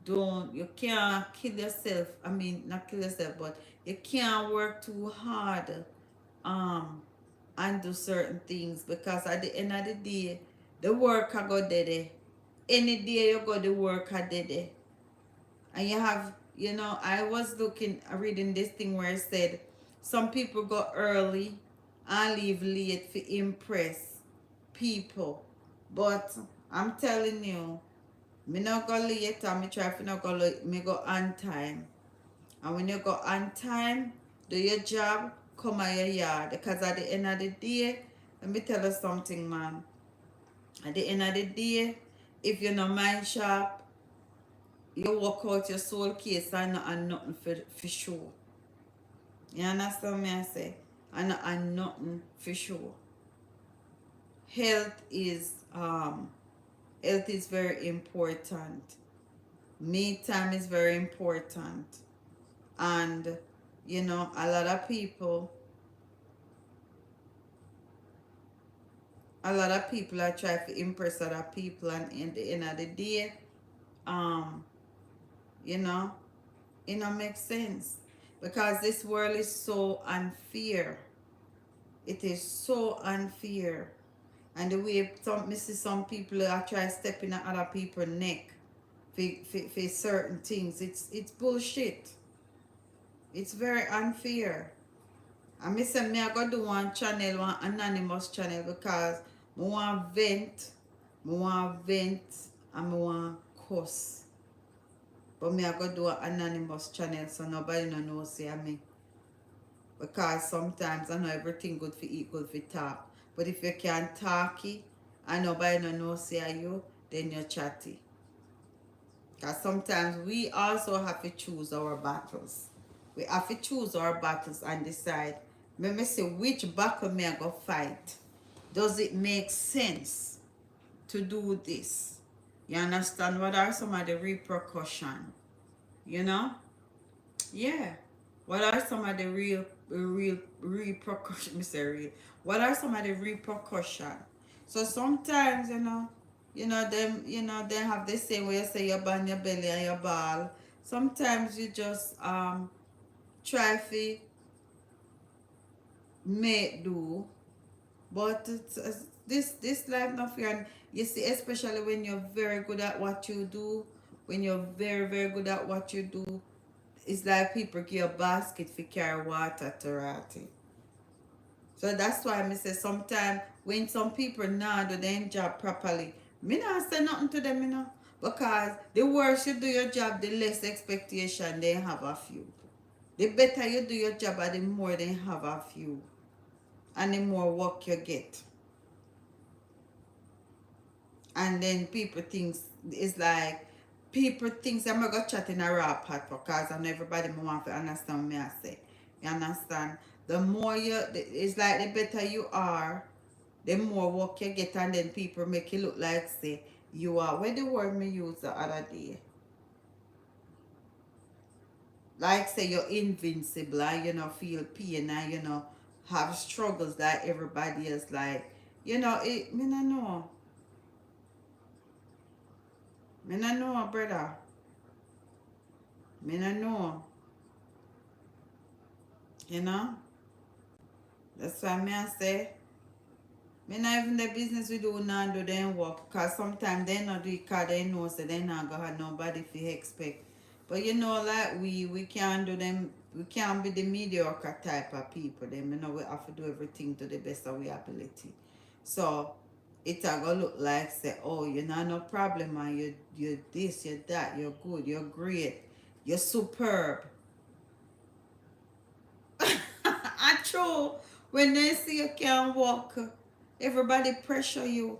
you can't kill yourself. I mean, not kill yourself, but you can't work too hard and do certain things because at the end of the day, the work I go there. Any day you go to work I did it. And you have, I was reading this thing where it said some people go early and leave late to impress people. But I'm telling you, me not go late and me try to not go late, me go on time. And when you go on time, do your job, come at your yard. Because at the end of the day, let me tell you something, man. At the end of the day, if you're not mind sharp, you walk out your soul case and nothing for sure. You understand me I say? And nothing for sure. health is very important. Me time is very important. And you know, a lot of people are trying to impress other people, and in the end of the day, um, you know, it don't make sense. Because this world is so unfair. It is so unfair. And the way me see some people are trying to step in other people's neck for certain things, it's bullshit. It's very unfair. And me say me I go do one channel, one anonymous channel, because me want vent, and me want cuss. But me I go do an anonymous channel so nobody no know say me. Because sometimes I know everything good for eat, good for talk. But if you can't talk it and nobody no know say you, then you're chatty. Because sometimes we also have to choose our battles. We have to choose our battles and decide, let me see which battle me I go fight. Does it make sense to do this? You understand? What are some of the repercussions? You know? Yeah. What are some of the real repercussions? Me say real. What are some of the repercussions? So sometimes, them have this saying where you say you bang your belly and your ball. Sometimes you just try to make do, but this life not fair. And you see, especially when you're very good at what you do, when you're very very good at what you do, it's like people give you a basket for carry water to rati. So that's why I say sometimes when some people not do their job properly, me not say nothing to them, because the worse you do your job, the less expectation they have of you. The better you do your job, and the more they have of you, and the more work you get. And then people thinks it's like people thinks I'm gonna chat in a raw pot, because I know everybody want to understand me I say. You understand? The more it's like the better you are, the more work you get, and then people make you look like say you are. Where the word me use the other day? Like say you're invincible and feel pain and have struggles like everybody else. Like it. Me no know. Me no know, brother. Me no know. That's why me I say, me not even the business we do not do them work, because sometimes they not do it because they know so they not gonna have nobody to expect. But like we can't do them, we can't be the mediocre type of people. Then we have to do everything to the best of our ability. So it a gonna look like say, oh, you're not no problem, man. You this, you that, you're good, you're great, you're superb. I true. When they see you can't walk, everybody pressure you.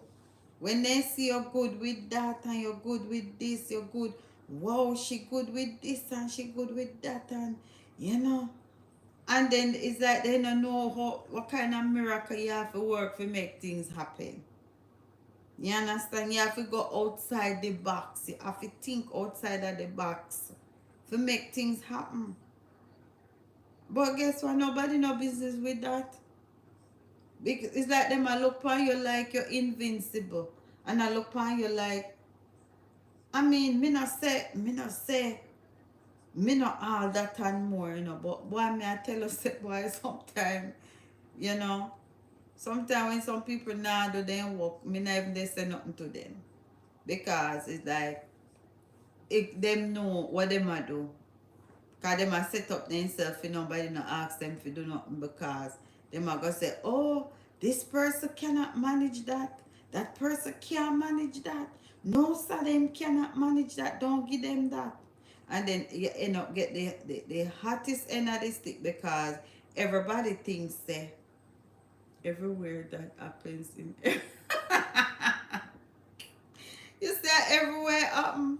When they see you're good with that and you're good with this, you're good. Wow, she good with this and she good with that, and And then it's like they don't know what kind of miracle you have to work to make things happen. You understand? You have to go outside the box. You have to think outside of the box to make things happen. But guess what? Nobody no business with that. Because it's like them I look upon you like you're invincible. And I look upon you like, I mean, me not say, me not all that and more, but boy, me I tell you, say, boy, sometimes when some people not do them work, me not even they say nothing to them. Because it's like, if them know what they might do. Because they might set up themselves, nobody not ask them to do nothing, because they might go say, oh, this person cannot manage that. That person can't manage that. No, sir, them cannot manage that. Don't give them that. And then you end up get the hottest end of the stick, because everybody thinks that everywhere that happens in you say everywhere happen.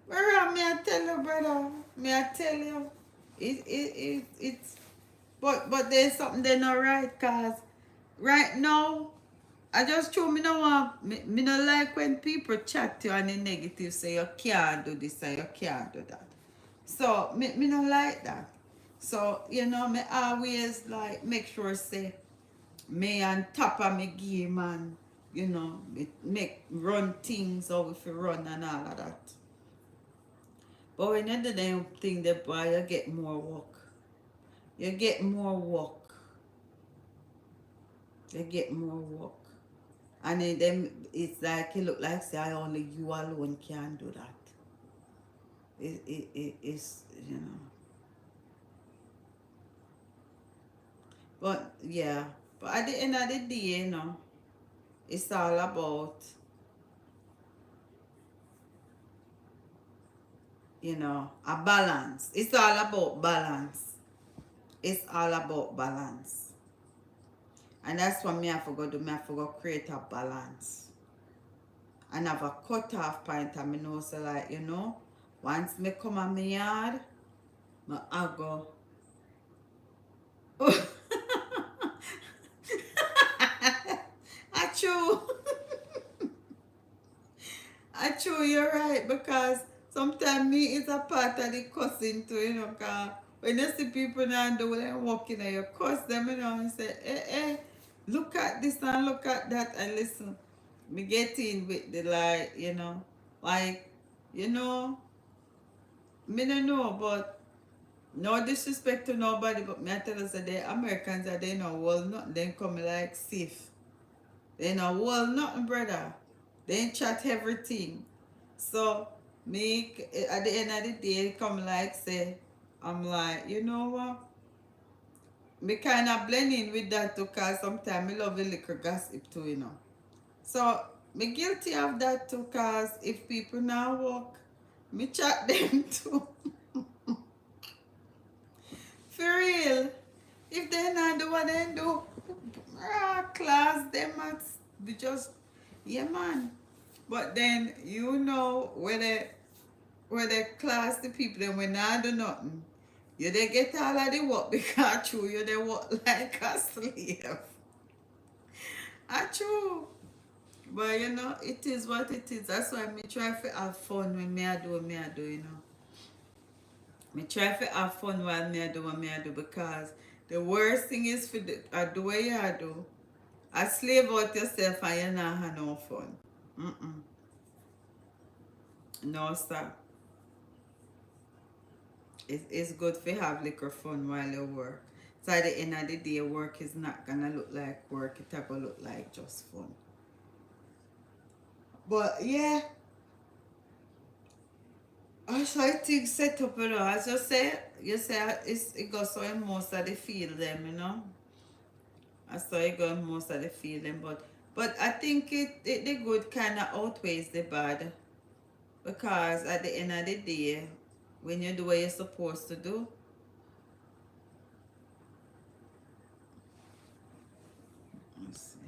Where me I tell you, brother? Me I tell you, it's but there's something they not right, cause right now I just true me no want me no like when people chat to you and the negative say you can't do this and you can't do that. So me no like that. So you know me always like make sure say me on top of me game and you know me make run things how if you run and all of that. But when you do them thing the boy you get more work. You get more work. You get more work. And then it's like it look like say I only you alone can do that. It's you know. But yeah. But at the end of the day, you know, it's all about, you know, a balance. It's all about balance. It's all about balance. And that's what me have to go do. Me have to go create a balance. And have a cut off point and me know so like, you know, once me come on my yard, I go. I true. I true, you're right, because sometimes me is a part of the cussing too, you know, cause when you see people now do them walking and you cuss them, you know, and say, look at this and look at that and listen. Me get in with the like, you know, like, you know, me don't know, but no disrespect to nobody, but me I tell us that the Americans are they know well nothing, they come like safe. They know well nothing, brother. They chat everything. So me at the end of the day come like say I'm like, you know what? Me kinda blend in with that too cause sometimes me love a little gossip too, you know. So me guilty of that too cause if people now walk, me chat them too. For real. If they not do what they do, class them at be just yeah man. But then you know where they class the people them when not do nothing. You they get all of the work because true you they work like a slave. True. But you know, it is what it is. That's why me try to have fun when me I do what me I do, you know. Me try to have fun while me I do what me I do because the worst thing is for I do what you I do. I slave out yourself and you not have no fun. Mm-mm. No, sir. It's good to have liquor fun while you work. So at the end of the day, work is not gonna look like work. It's gonna look like just fun. But yeah, I saw things set up, you know. As you say it goes so in most of the field them, you know. I saw it go in most of the field them, but I think it the good kind of outweighs the bad because at the end of the day, when you do what you're supposed to do, let's see.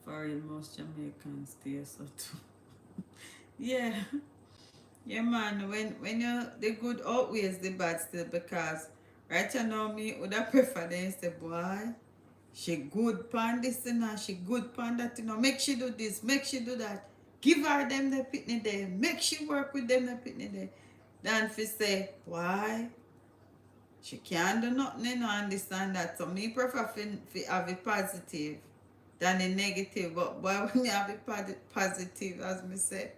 Foreign most Jamaicans stay so too. Yeah. Yeah man, when you the good outweighs the bad still because right now me would have prefer them say boy she good pan this and that, she good pan that, you know, make she do this, make she do that. Give her them the pitney there, make she work with them the pitney there. Then fi say, why? She can't do nothing, you know, understand that. So me prefer fi have it positive than the negative. But boy, when you have it positive, as me say,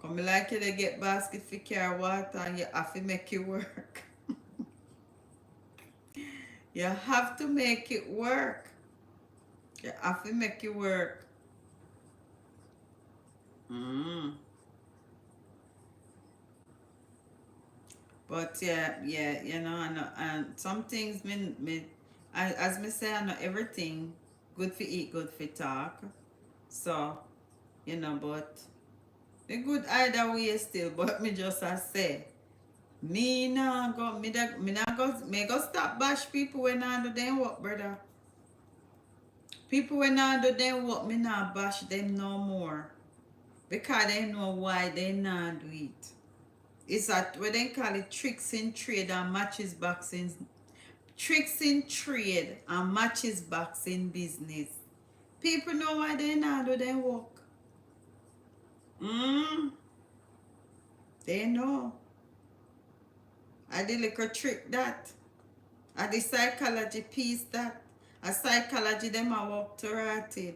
come like you to get basket for carry water and you have to make it work. You have to make it work. You have to make it work. Mm. But yeah, you know, and some things as me say, I know everything good for eat, good for talk. So, you know, but me good either way still, but me just as say, me go stop bash people when I do them work, brother. People when I do them work, me not bash them no more. Because they know why they not do it. It's what they call it tricks in trade and matches boxing tricks in trade and matches box in business. People know why they not do their work. They know. I the little trick that. I the psychology piece that. A psychology them a work to rotted.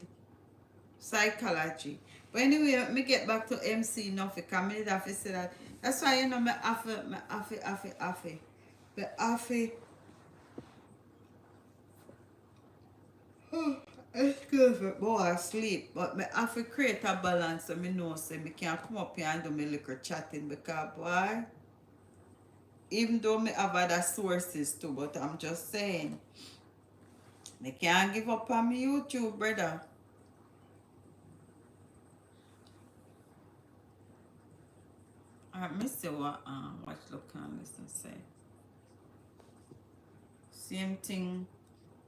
Psychology. But anyway, let me get back to MC Nuffy because I have to say that. That's why you know me have to. But excuse me, boy, I sleep. But me have to create a balance so me know so me can come up here and do me little chatting because boy, even though me have other sources too, but I'm just saying, me can't give up on me YouTube, brother. Alright, me see what look and listen say. Same thing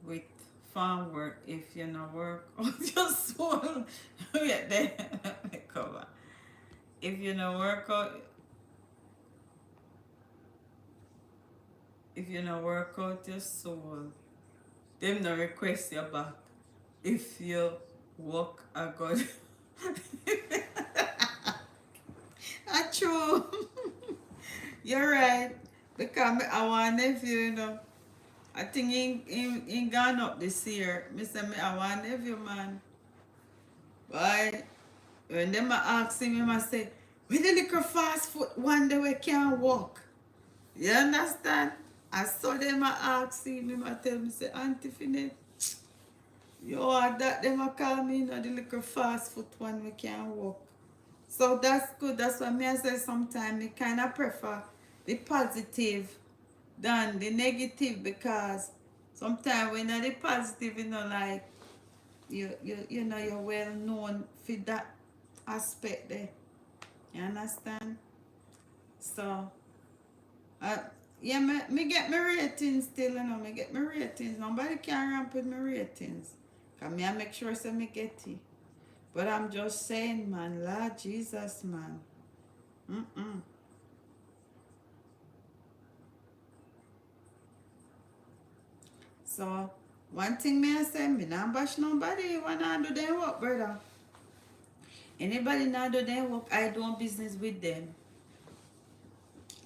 with farm work. If you no work on your soul, wait there, let me cover. If you no work out, your soul, them no request you back. If you work a good, that's true. You're right. Because I want nephew, you know. I think he gone up this year. Me say I want nephew, man. But when them ask him, I say, we the little fast foot one day we can't walk. You understand? I saw them ask him, I tell me, say, Auntie Finette, you are that them a call me, you know, the little fast foot one we can't walk. So that's good. That's why me I say sometimes I kind of prefer the positive than the negative because sometimes when you're the positive, you know, like you know you're well known for that aspect there. You understand? So yeah, me get my ratings still, you know, me get my ratings. Nobody can ramp with my ratings. Cause me I make sure so me get it. But I'm just saying, man, Lord Jesus, man. So, one thing me I say, me not bash nobody wanna do their work, brother. Anybody not do their work, I do business with them.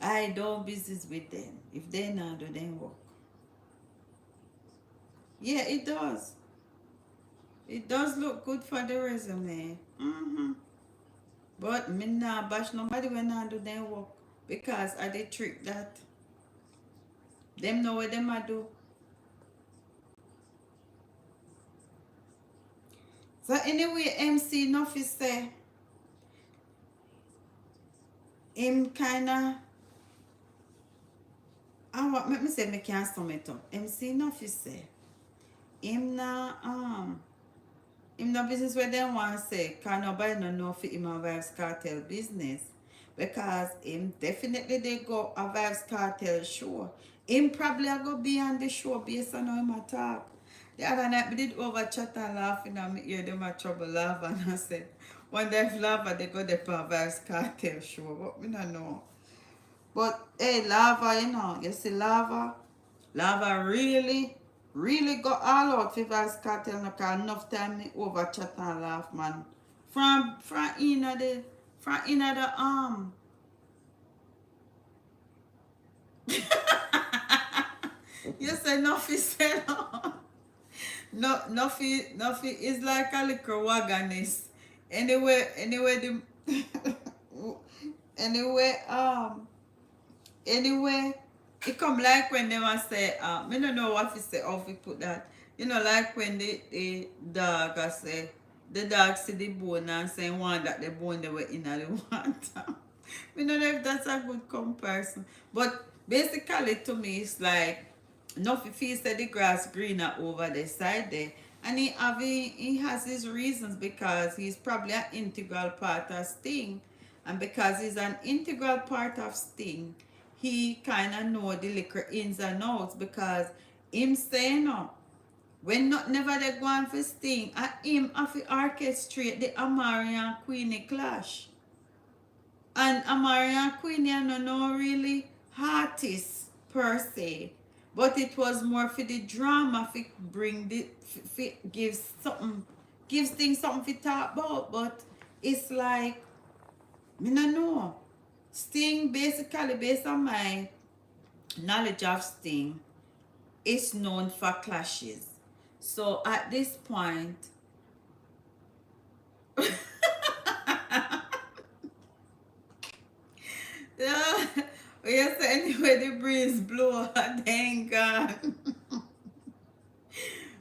I do business with them if they not do their work. Yeah, it does. It does look good for the resume. But me not bash nobody when I do their work because I did trick that. Them know what them I do. So anyway, MC Nuffy say him kinda let me say me can't sum it up. MC Nuffy say him no business where them want say cause nobody no know for him a Vybz Kartel business. Because him definitely they go a Vybz Kartel show. Him probably a go be on the show based on how him a talk. The other night, we did over chat and laughing and me hear them a trouble laugh and I said, one day if lava they go there for a Vybz Kartel show, but we don't know. But hey, lava, you know, you see lava really got all out for Vybz Kartel no cause enough time me over chat and laugh, man. From inna the you say Nuffy said no. Nuffy is like a little wagonist. Anyway, anyway, it come like when they want say, I don't know what he say, how we put that. You know, like when the dog say, the dog see the bone and say one that the bone they were in the water. I don't know if that's a good comparison. But basically to me it's like Nuffy feels that the grass greener over the side there. And he has his reasons because he's probably an integral part of Sting. And because he's an integral part of Sting, he kind of know the little ins and outs because him saying no. When not never they go on for Sting, and him have to orchestrate the Amari and Queenie clash. And Amari and Queenie are no really artists per se. But it was more for the drama, for bring the, for gives something, gives things something to talk about. But it's like, me no know. Sting, basically, based on my knowledge of Sting, is known for clashes. So at this point, yeah, yes, anyway, the breeze blow, thank God.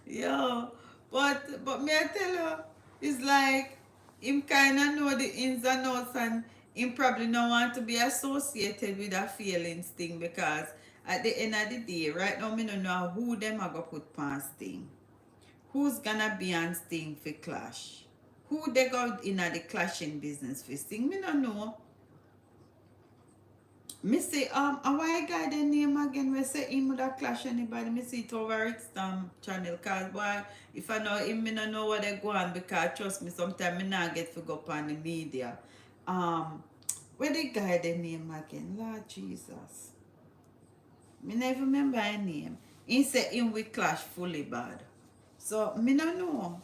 Yo, but me I tell you, it's like him kinda know the ins and outs, and him probably don't want to be associated with a feelings thing, because at the end of the day, right now me don't know who them are gonna put past thing. Who's gonna be on Sting for clash? Who they go in the clashing business for Sting? Me don't know. Me say a white guy the name again, we say him would have clash anybody. Me see it over its channel, cause boy, if I know him, me no know what they go on, because trust me, sometimes me not get to go up on the media. Where the guy the name again? Lord Jesus. Me never remember his name. He said him we clash fully bad. So me no know.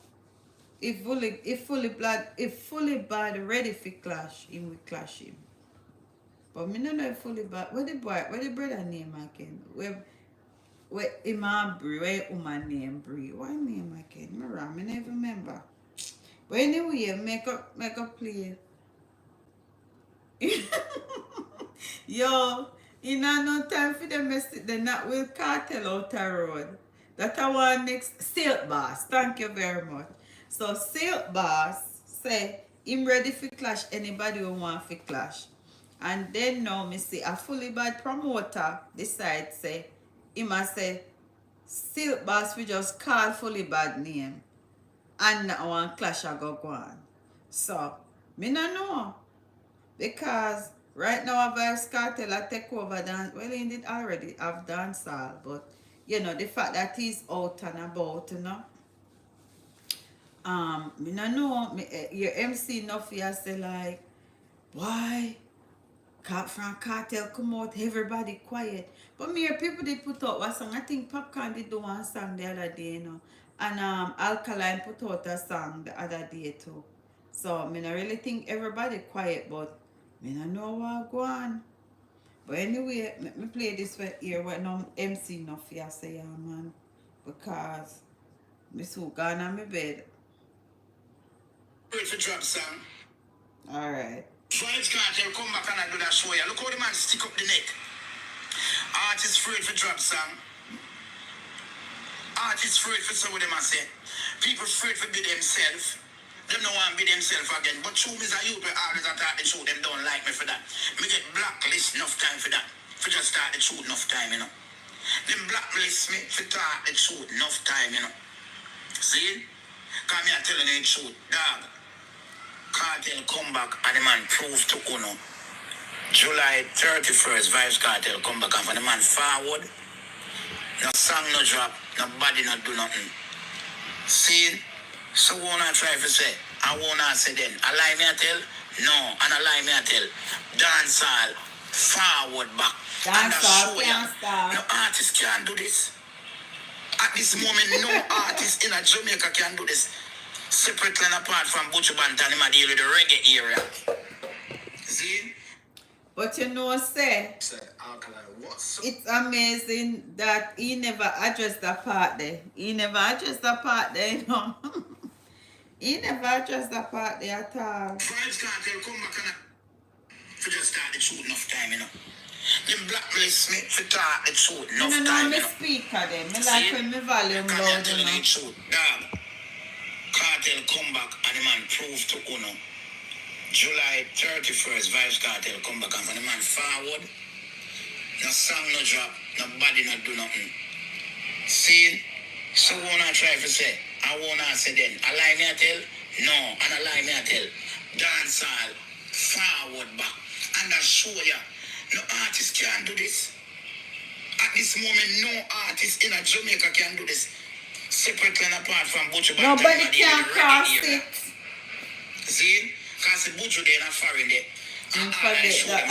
If fully bad ready for clash, him we clash him. But me no know if fully bad. What the brother name again? Where him and Brie, where woman name Brie? What name again? Me wrong, me never remember. But anyway, make up play. Yo, you know no time for them they not will Kartel out the road. That I want next Silk Boss. Thank you very much. So Silk Boss say him ready for clash anybody who want for clash. And then now me see a fully bad promoter decide say him a say Silk Boss we just call fully bad name, and now one clash a go on. So me no know. Because right now Vybz Kartel I take over dance. Well, he did already have dancehall, but you know the fact that he's out and about, you know. Me no know. Your MC Nuffy I say like, why? From Kartel come out, everybody quiet. But me hear people they put out one song. I think Popcorn did do one song the other day, you know. And Alkaline put out a song the other day too. So me not really think everybody quiet, but me no know what go on. But anyway, me play this one here when no MC Nuffy I say, yeah man. Because me so gone on my bed. Wait for drop song. Alright. Vybz Kartel come back and do that show. Yeah. Look how the man stick up the neck. Artists afraid for drop song. Artists afraid for some of them I say. People afraid for be themselves. Them no want be themselves again. But true is a youth where always attack the truth. Them don't like me for that. Me get blacklist enough time for that. For just start the truth enough time, you know. Them blacklist me for talk the truth enough time, you know. See? Come here telling you the truth. Dog. Kartel come back and the man prove to Uno. July 31st, Vybz Kartel come back and for the man forward. No song no drop, no body no do nothing. See? So what I try to say? I wanna say then. I lie me I tell? No, and I lie me I tell. Dancehall, forward back. Dancehall can't stop. No artist can do this. At this moment, no artist in a Jamaica can do this. Separately and apart from Butcher Bantan, him a deal with the reggae area. See? But you know, say, it's amazing that he never addressed that part there. He never addressed that part there, you know. He never addressed that part there at all. Vybz Kartel come back and for just start the truth enough time, you know. Them blacklist me for talk the truth enough time, know you me know. speaker them. Me like when me volume loud, you know. Truth, dog. Kartel come back and the man prove to Uno. July 31st, Vybz Kartel come back and for the man forward. No song no drop, no body no do nothing. See? So what I try to say? I wanna say then. I lie me I tell? No, and I lie me I tell. Dancehall, forward back. And I show ya. No artist can do this. At this moment, no artist in a Jamaica can do this. Separately and apart from Butcher Bantan. Nobody can cross it. See? Because the Butcher there in a foreign there. And forget that.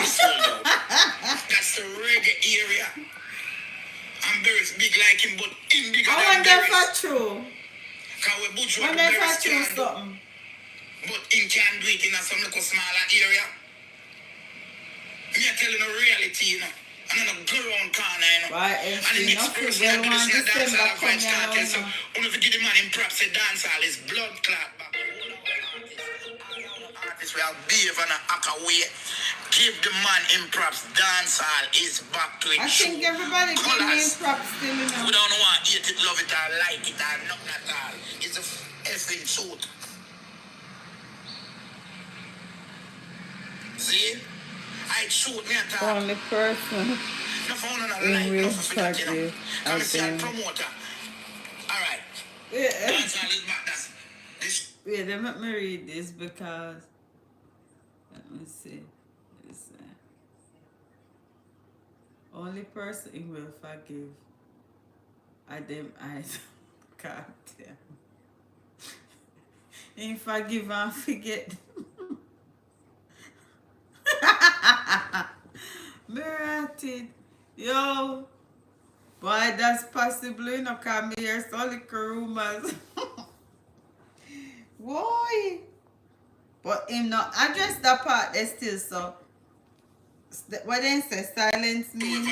That's the reggae area. And Berry's big like him, but him bigger I than wonder if Berry's. that's true. Because we butch I what wonder if Berry's that's true can do. something. But him can do it in some little smaller area. Me are telling the reality, you know. And then a go around corner, you know. Right, and the next Nuffy, person well, that do one this dance December hall of Vybz come Kartel. here So, now. one of the give the man in props, the dance hall is blood clot back. Artists we have behave and act away. Give the man in props. Dance hall is back to its I think everybody give me props still, you know. We don't want hate it, love it, or like it, or nothing at all. It's a effing truth. See? I shoot me at all. Only person No phone on a in line, real no for that, you know. practice. Come and see a Okay. promoter. Alright. Yeah. Dance hall is back. That's this. Wait, let me read this because let me see. This, only person he will forgive are them eyes. Kartel. He forgive and forget. Mirated. Yo. Boy, that's possibly you know, come here, so little rumors. Boy. But him not address that part they still so. What they say, silence mean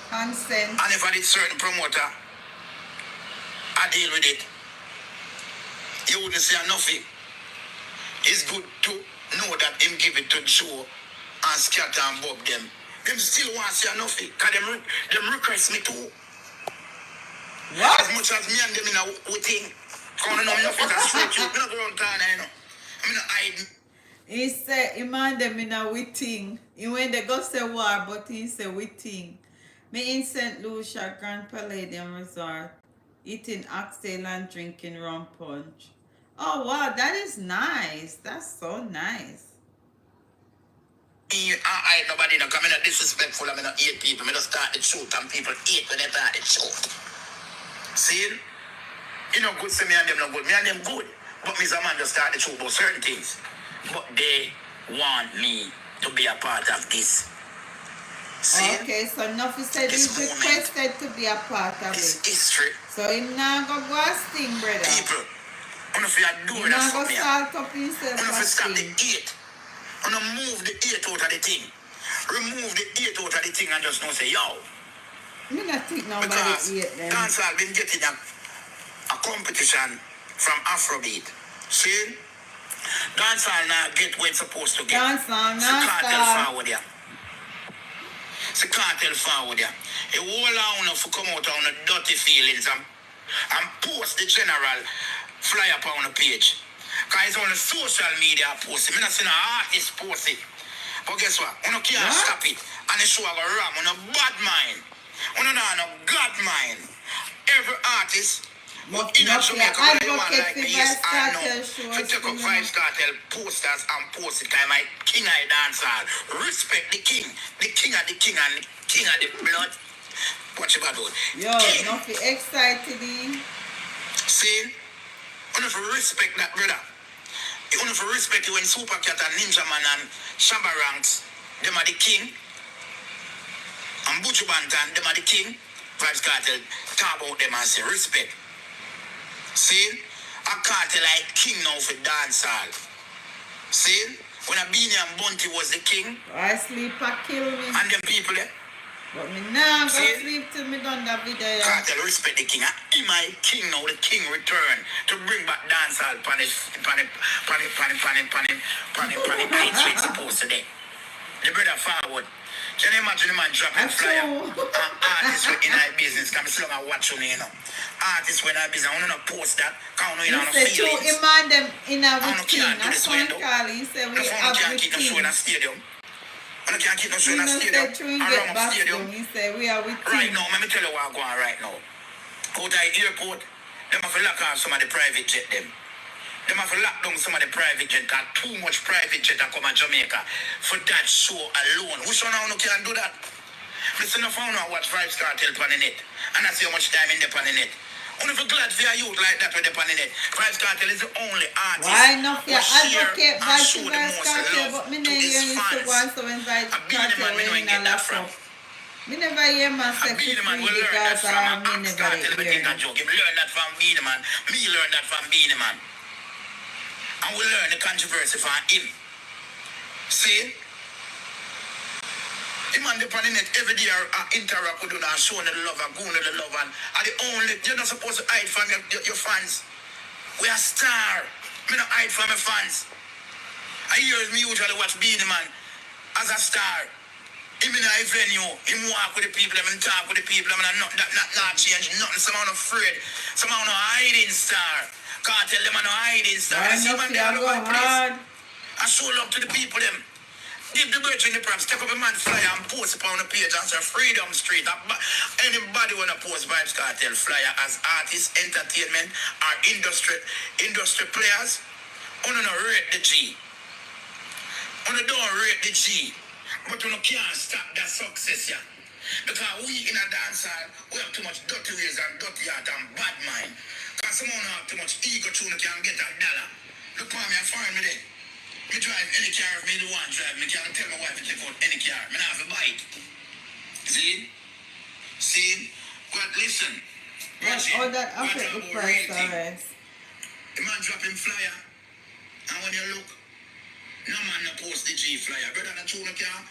consent. And if I did certain promoter, I deal with it. You wouldn't say Nuffy. It's good to know that him give it to Joe and Scatter and Bob them. Them still want to see Nuffy. Because them request me too. What? As much as me and them in a thing. Because I know Nuffy is a straight truth. I don't go around town, you know. I'm not hiding. He said he man them in a waiting. He when they go say war, but he say waiting. Me in St. Lucia Grand Palladium Resort, eating oxtail and drinking rum punch. Oh wow, that is nice. That's so nice. I ain't nobody no come in disrespectful. I'm not hate people. I just start the truth and people hate when they start the truth. See? You know good say me and them not good. Me and them good. But me as a man just start the truth about certain things. But they want me to be a part of this. See? Okay, so Nuffy said This he's moment. requested to be a part of It's it. history. So him now go a sting, brother. People, I don't know if you are doing Him that now for go me. salt up himself I don't know if a you stop the sting. hate. I don't move the hate out of the thing. Remove the hate out of the thing and just don't say, yo. Me not think nobody Because eat them. dancehall been getting a competition from Afrobeat. See? Dancehall now get where it's supposed to get. Dancehall It's now a Kartel start. forward there. It's a Kartel forward there. A whole lot of come out on the dirty feelings and post the general fly up on the page. Because it's on the social media post it. I'm not seeing an artist post it. But guess what? You can't What? stop it. And the show go wrong. On a bad mind. On a God mind. Every artist But in Nuffy Jamaica, whether you want advocate like for me, yes Vybz or no, Kartel show to us take up to Vybz Kartel posters and post it. I'm like king of the dancehall. Respect the king of the king and the king of the blood. Watch about it. Yo, King. Nuffy excited him. See? You have to respect that, brother. You have to respect it when Super Cat and Ninja Man and Shabba Ranks, them are the king. And Butcher Bantan, them are the king. Vybz Kartel, talk about them and say respect. See? A Kartel like king now for dancehall. See? When a Beanie and Bunty was the king, I sleep a kill me. and them people there, But me now go See? sleep till me done that video. Yeah. Kartel respect the king. And he my king now, the king return to bring back dancehall pan heights where it's supposed to be. The brother forward. Can you imagine the man dropping That's flyer? true. Artists in our business, come so long I watch you, you know. Artists when our business, I want to post that, count He you know, no said, true, feelings. him and them in a I don't with king. care, do That's this what way, he though. call it. He said, No we phone have can't with keep no show king. in a stadium. I can't keep no show He in a not stadium. said, true, he And get run up back stadium. down. He said, we are with Right king. now, let me tell you what I'm going right now. Out of the airport, them have to lock off some of the private jet them. Them have to lock down some of the private jet, got too much private jet that come to Jamaica for that show alone. Which one of you can do that? Listen, if I want to watch Vybz Kartel on the net, and I see how much time in the on the net. Only for glad for a youth like that with the on the net. Vybz Kartel is the only artist Why not who for share advocate and Vybz show the Vybz most Kartel, love but me to know you his used to fans. want to when Vybz A Beanie Man, Kartel me know were he in get a that lock from. up. Me never hear And myself Beanie Man free will learn that because from me Axe never Cartel. If you think hear a it. joke, him learn that from Beanie Man. Me learn that from Beanie Man. And we learn the controversy from him. See? Him on the net every day interact with you and showing the love and going to the love and are the only, you're not supposed to hide from your fans. We are star. Me not hide from my fans. I hear me usually watch Beanie Man as a star. Him in a venue, him walk with the people, him talk with the people, and not change nothing. Some are afraid, some are no hiding star. Can't tell them I'm no hiding star. Why You see man, Nuffy they I all go over the place. hard? I show love to the people them. Give the birds in the props, take up a man flyer and post it on the page and say Freedom Street. Anybody wanna post Vybz Kartel flyer as artists, entertainment, or industry players, on no rate the G. On don't rate the G. But you can't stop that success, yeah. Because we in a dance hall, we have too much dirty ways and dirty heart and bad mind. Because someone have too much ego to can get $1. Look at me and find me there. Me drive any car if me the one drive. Me can't tell my wife to take out any car. Me not have a bike. See? See? But listen. That's all that affect the price, alright. The man drop him flyer. And when you look, no man no post the G flyer. Brother, not true, no car.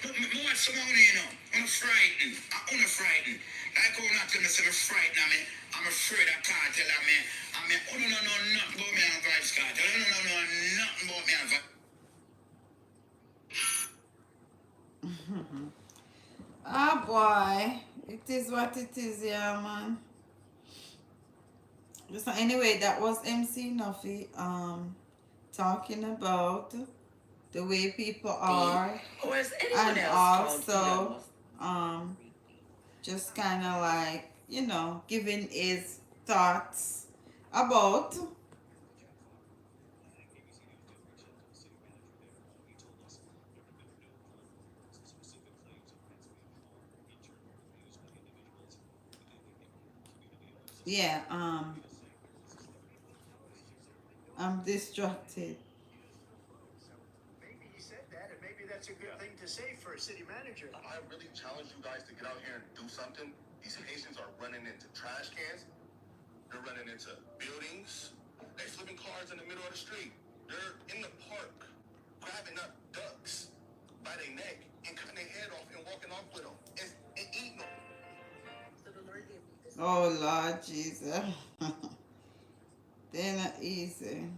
Me watch someone, you know. I'm frightened. I'm frightened. Like how not tell me say I'm frightened. I'm afraid of Kartel. Oh no, nothing about me and Vybz Kartel. No, nothing about me and Vybz. Ah boy, it is what it is, yeah, man. So anyway, that was MC Nuffy talking about the way people are, Or is anyone and else also just kind of like, you know, giving his thoughts about yeah, I'm distracted. Maybe he said that, and maybe that's a good thing to say for a city manager. I really challenge you guys to get out here and do something. These Haitians are running into trash cans. They're running into buildings. They're flipping cars in the middle of the street. They're in the park grabbing up ducks by their neck and cutting their head off and walking off with them and eating them. Oh Lord Jesus. They're not easy.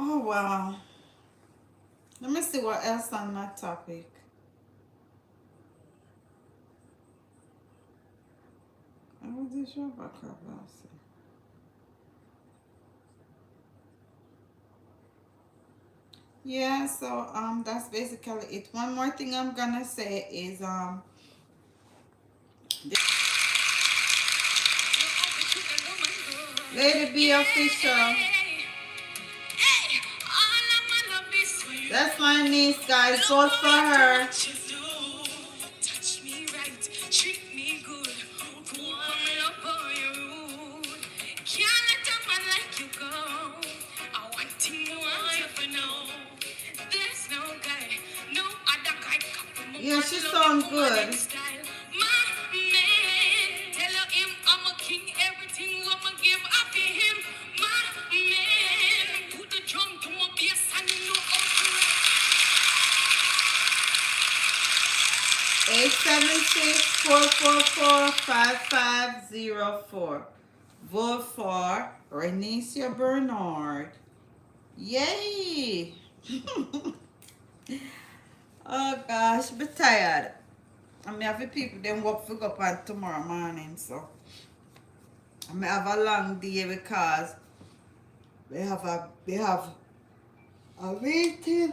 Oh wow. Let me see what else on my topic. Oh, this your back up, yeah, so that's basically it. One more thing I'm gonna say is Ladybeofficial. That's my niece, guys. Vote for her. Touch me right, treat me good. Put me up on your road. Can't let a man like you go. I want to know if I know. There's no guy, no other guy. Yeah, she sounds good. My man, tell him I'm a king. Everything I'ma give up to him. My man, put the drum to my bass and you know how to rock. 876-444-5504. Vote for Renisha Bernard. Yay! Oh gosh, be tired. I mean, have the people then work for up on tomorrow morning, so I may have a long day because they have a meeting.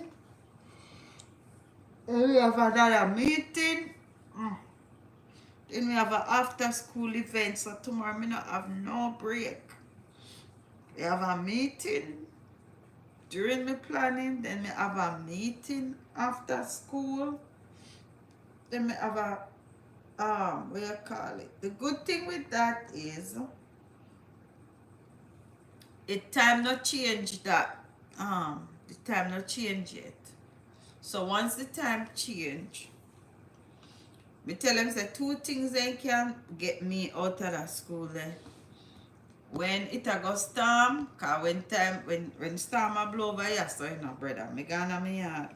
And we have another meeting. Mm. Then we have an after school event, so tomorrow me not have no break. We have a meeting during my planning, then we have a meeting after school. Then we have a what do you call it? The good thing with that is the time not change that. The time not change yet. So once the time change, me tell them say two things they can get me out of that school there. When it a go storm, cause when storm a blow over here, so you know, brother, me gonna me yard.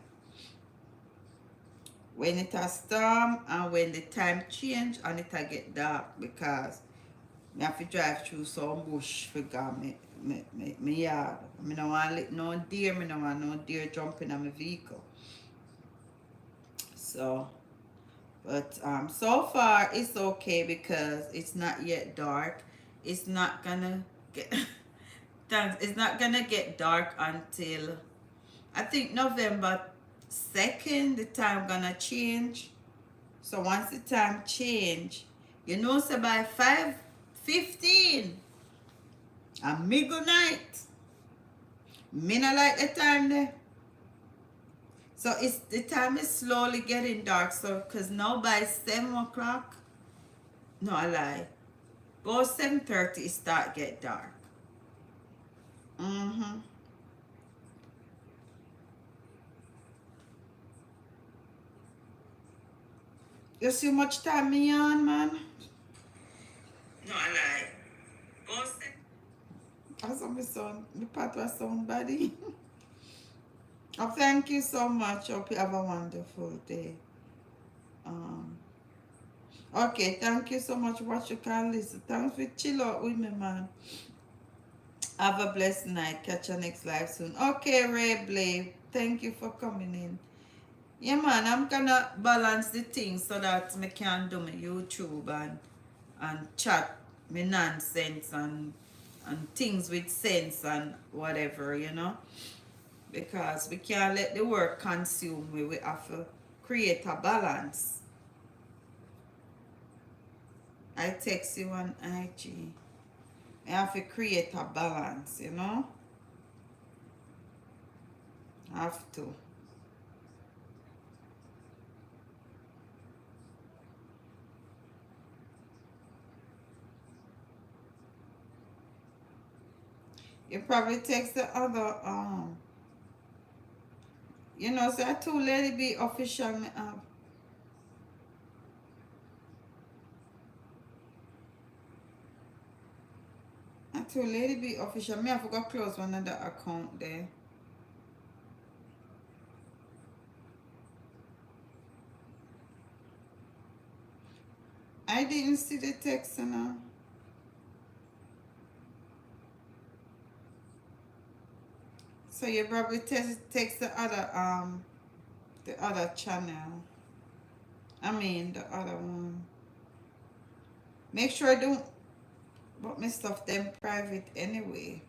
When it a storm and when the time change and it a get dark because me have to drive through some bush for me yard. Me no want no deer, me no want no deer jumping on my vehicle. So, but so far it's okay because it's not yet dark. It's not gonna get it's not gonna get dark until I think November 2nd. The time gonna change. So once the time change, you know, so by 5:15, a me good night. Me not like the time there. So it's the time is slowly getting dark. So cause now by 7 o'clock, no I lie. About 7:30 it start get dark. Mm-hmm. You see how much time me on, man? No I lie. About 7. That's what my son, my part was somebody. Oh, thank you so much. Hope you have a wonderful day. Um, okay, thank you so much. What you can listen. Thanks for chill out with me, man. Have a blessed night. Catch you next live soon. Okay, Ray Blake. Thank you for coming in. Yeah, man, I'm gonna balance the things so that I can do my YouTube and chat me nonsense and things with sense and whatever, you know. Because we can't let the work consume me. We have to create a balance. I text you on IG. I have to create a balance, you know? Have to. You probably text the other, you know, so I told Ladybeofficial me have. I told Ladybeofficial me I forgot close one of the account there. I didn't see the text, you know. So you probably text the other channel. I mean the other one. Make sure I don't put my stuff them private anyway.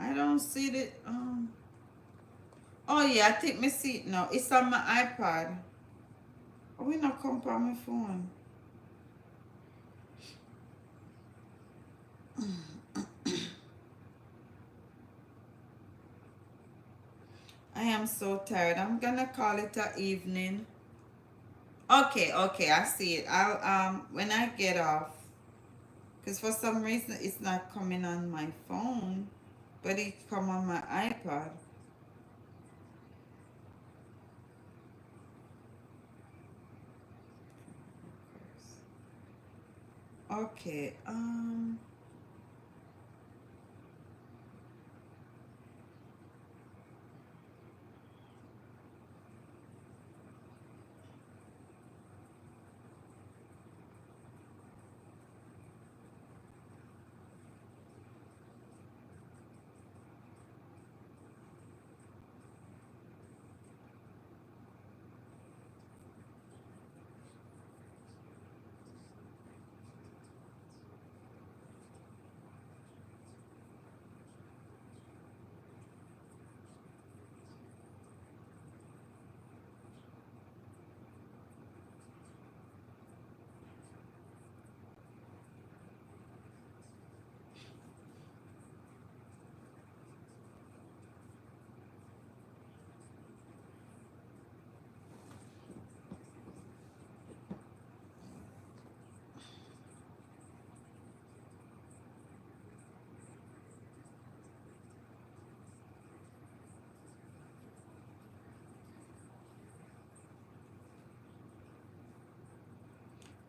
I don't see the oh yeah, I think me see it now. It's on my iPad. Oh, we not come on my phone. I am so tired. I'm gonna call it a evening. Okay, I see it. I'll when I get off, because for some reason it's not coming on my phone, but it come on my iPad. Okay,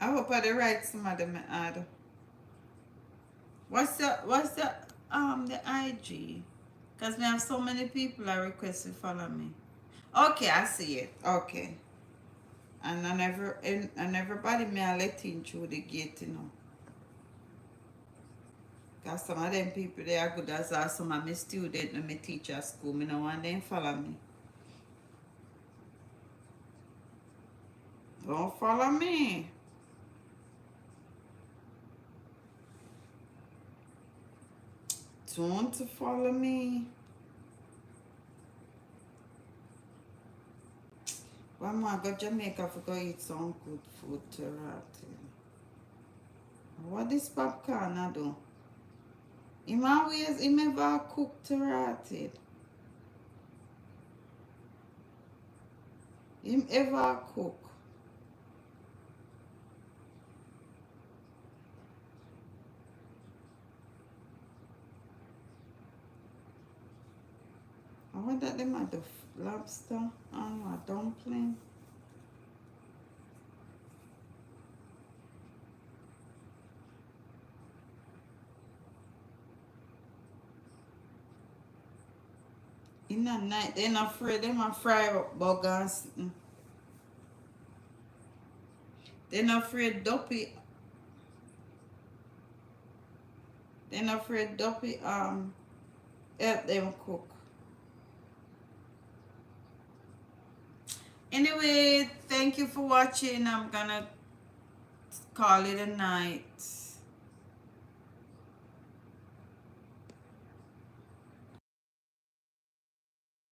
I hope I the right some of them add. What's the IG? Cause me have so many people that request to follow me. Okay, I see it. Okay. And everybody may I let in through the gate, you know. Cause some of them people they are good as some of my student and my teacher at school. Me no want them follow me. Don't follow me. Don't follow me. Why am I go Jamaica for go eat some good food to rat? What this popcorn I do? Him always him ever cook to rotted. Him ever cook. I want that them at the lobster and a dumpling. In the night, they not afraid them a fry up burgers. They not afraid Duppy. They not afraid Duppy help them cook. Anyway, thank you for watching. I'm gonna call it a night.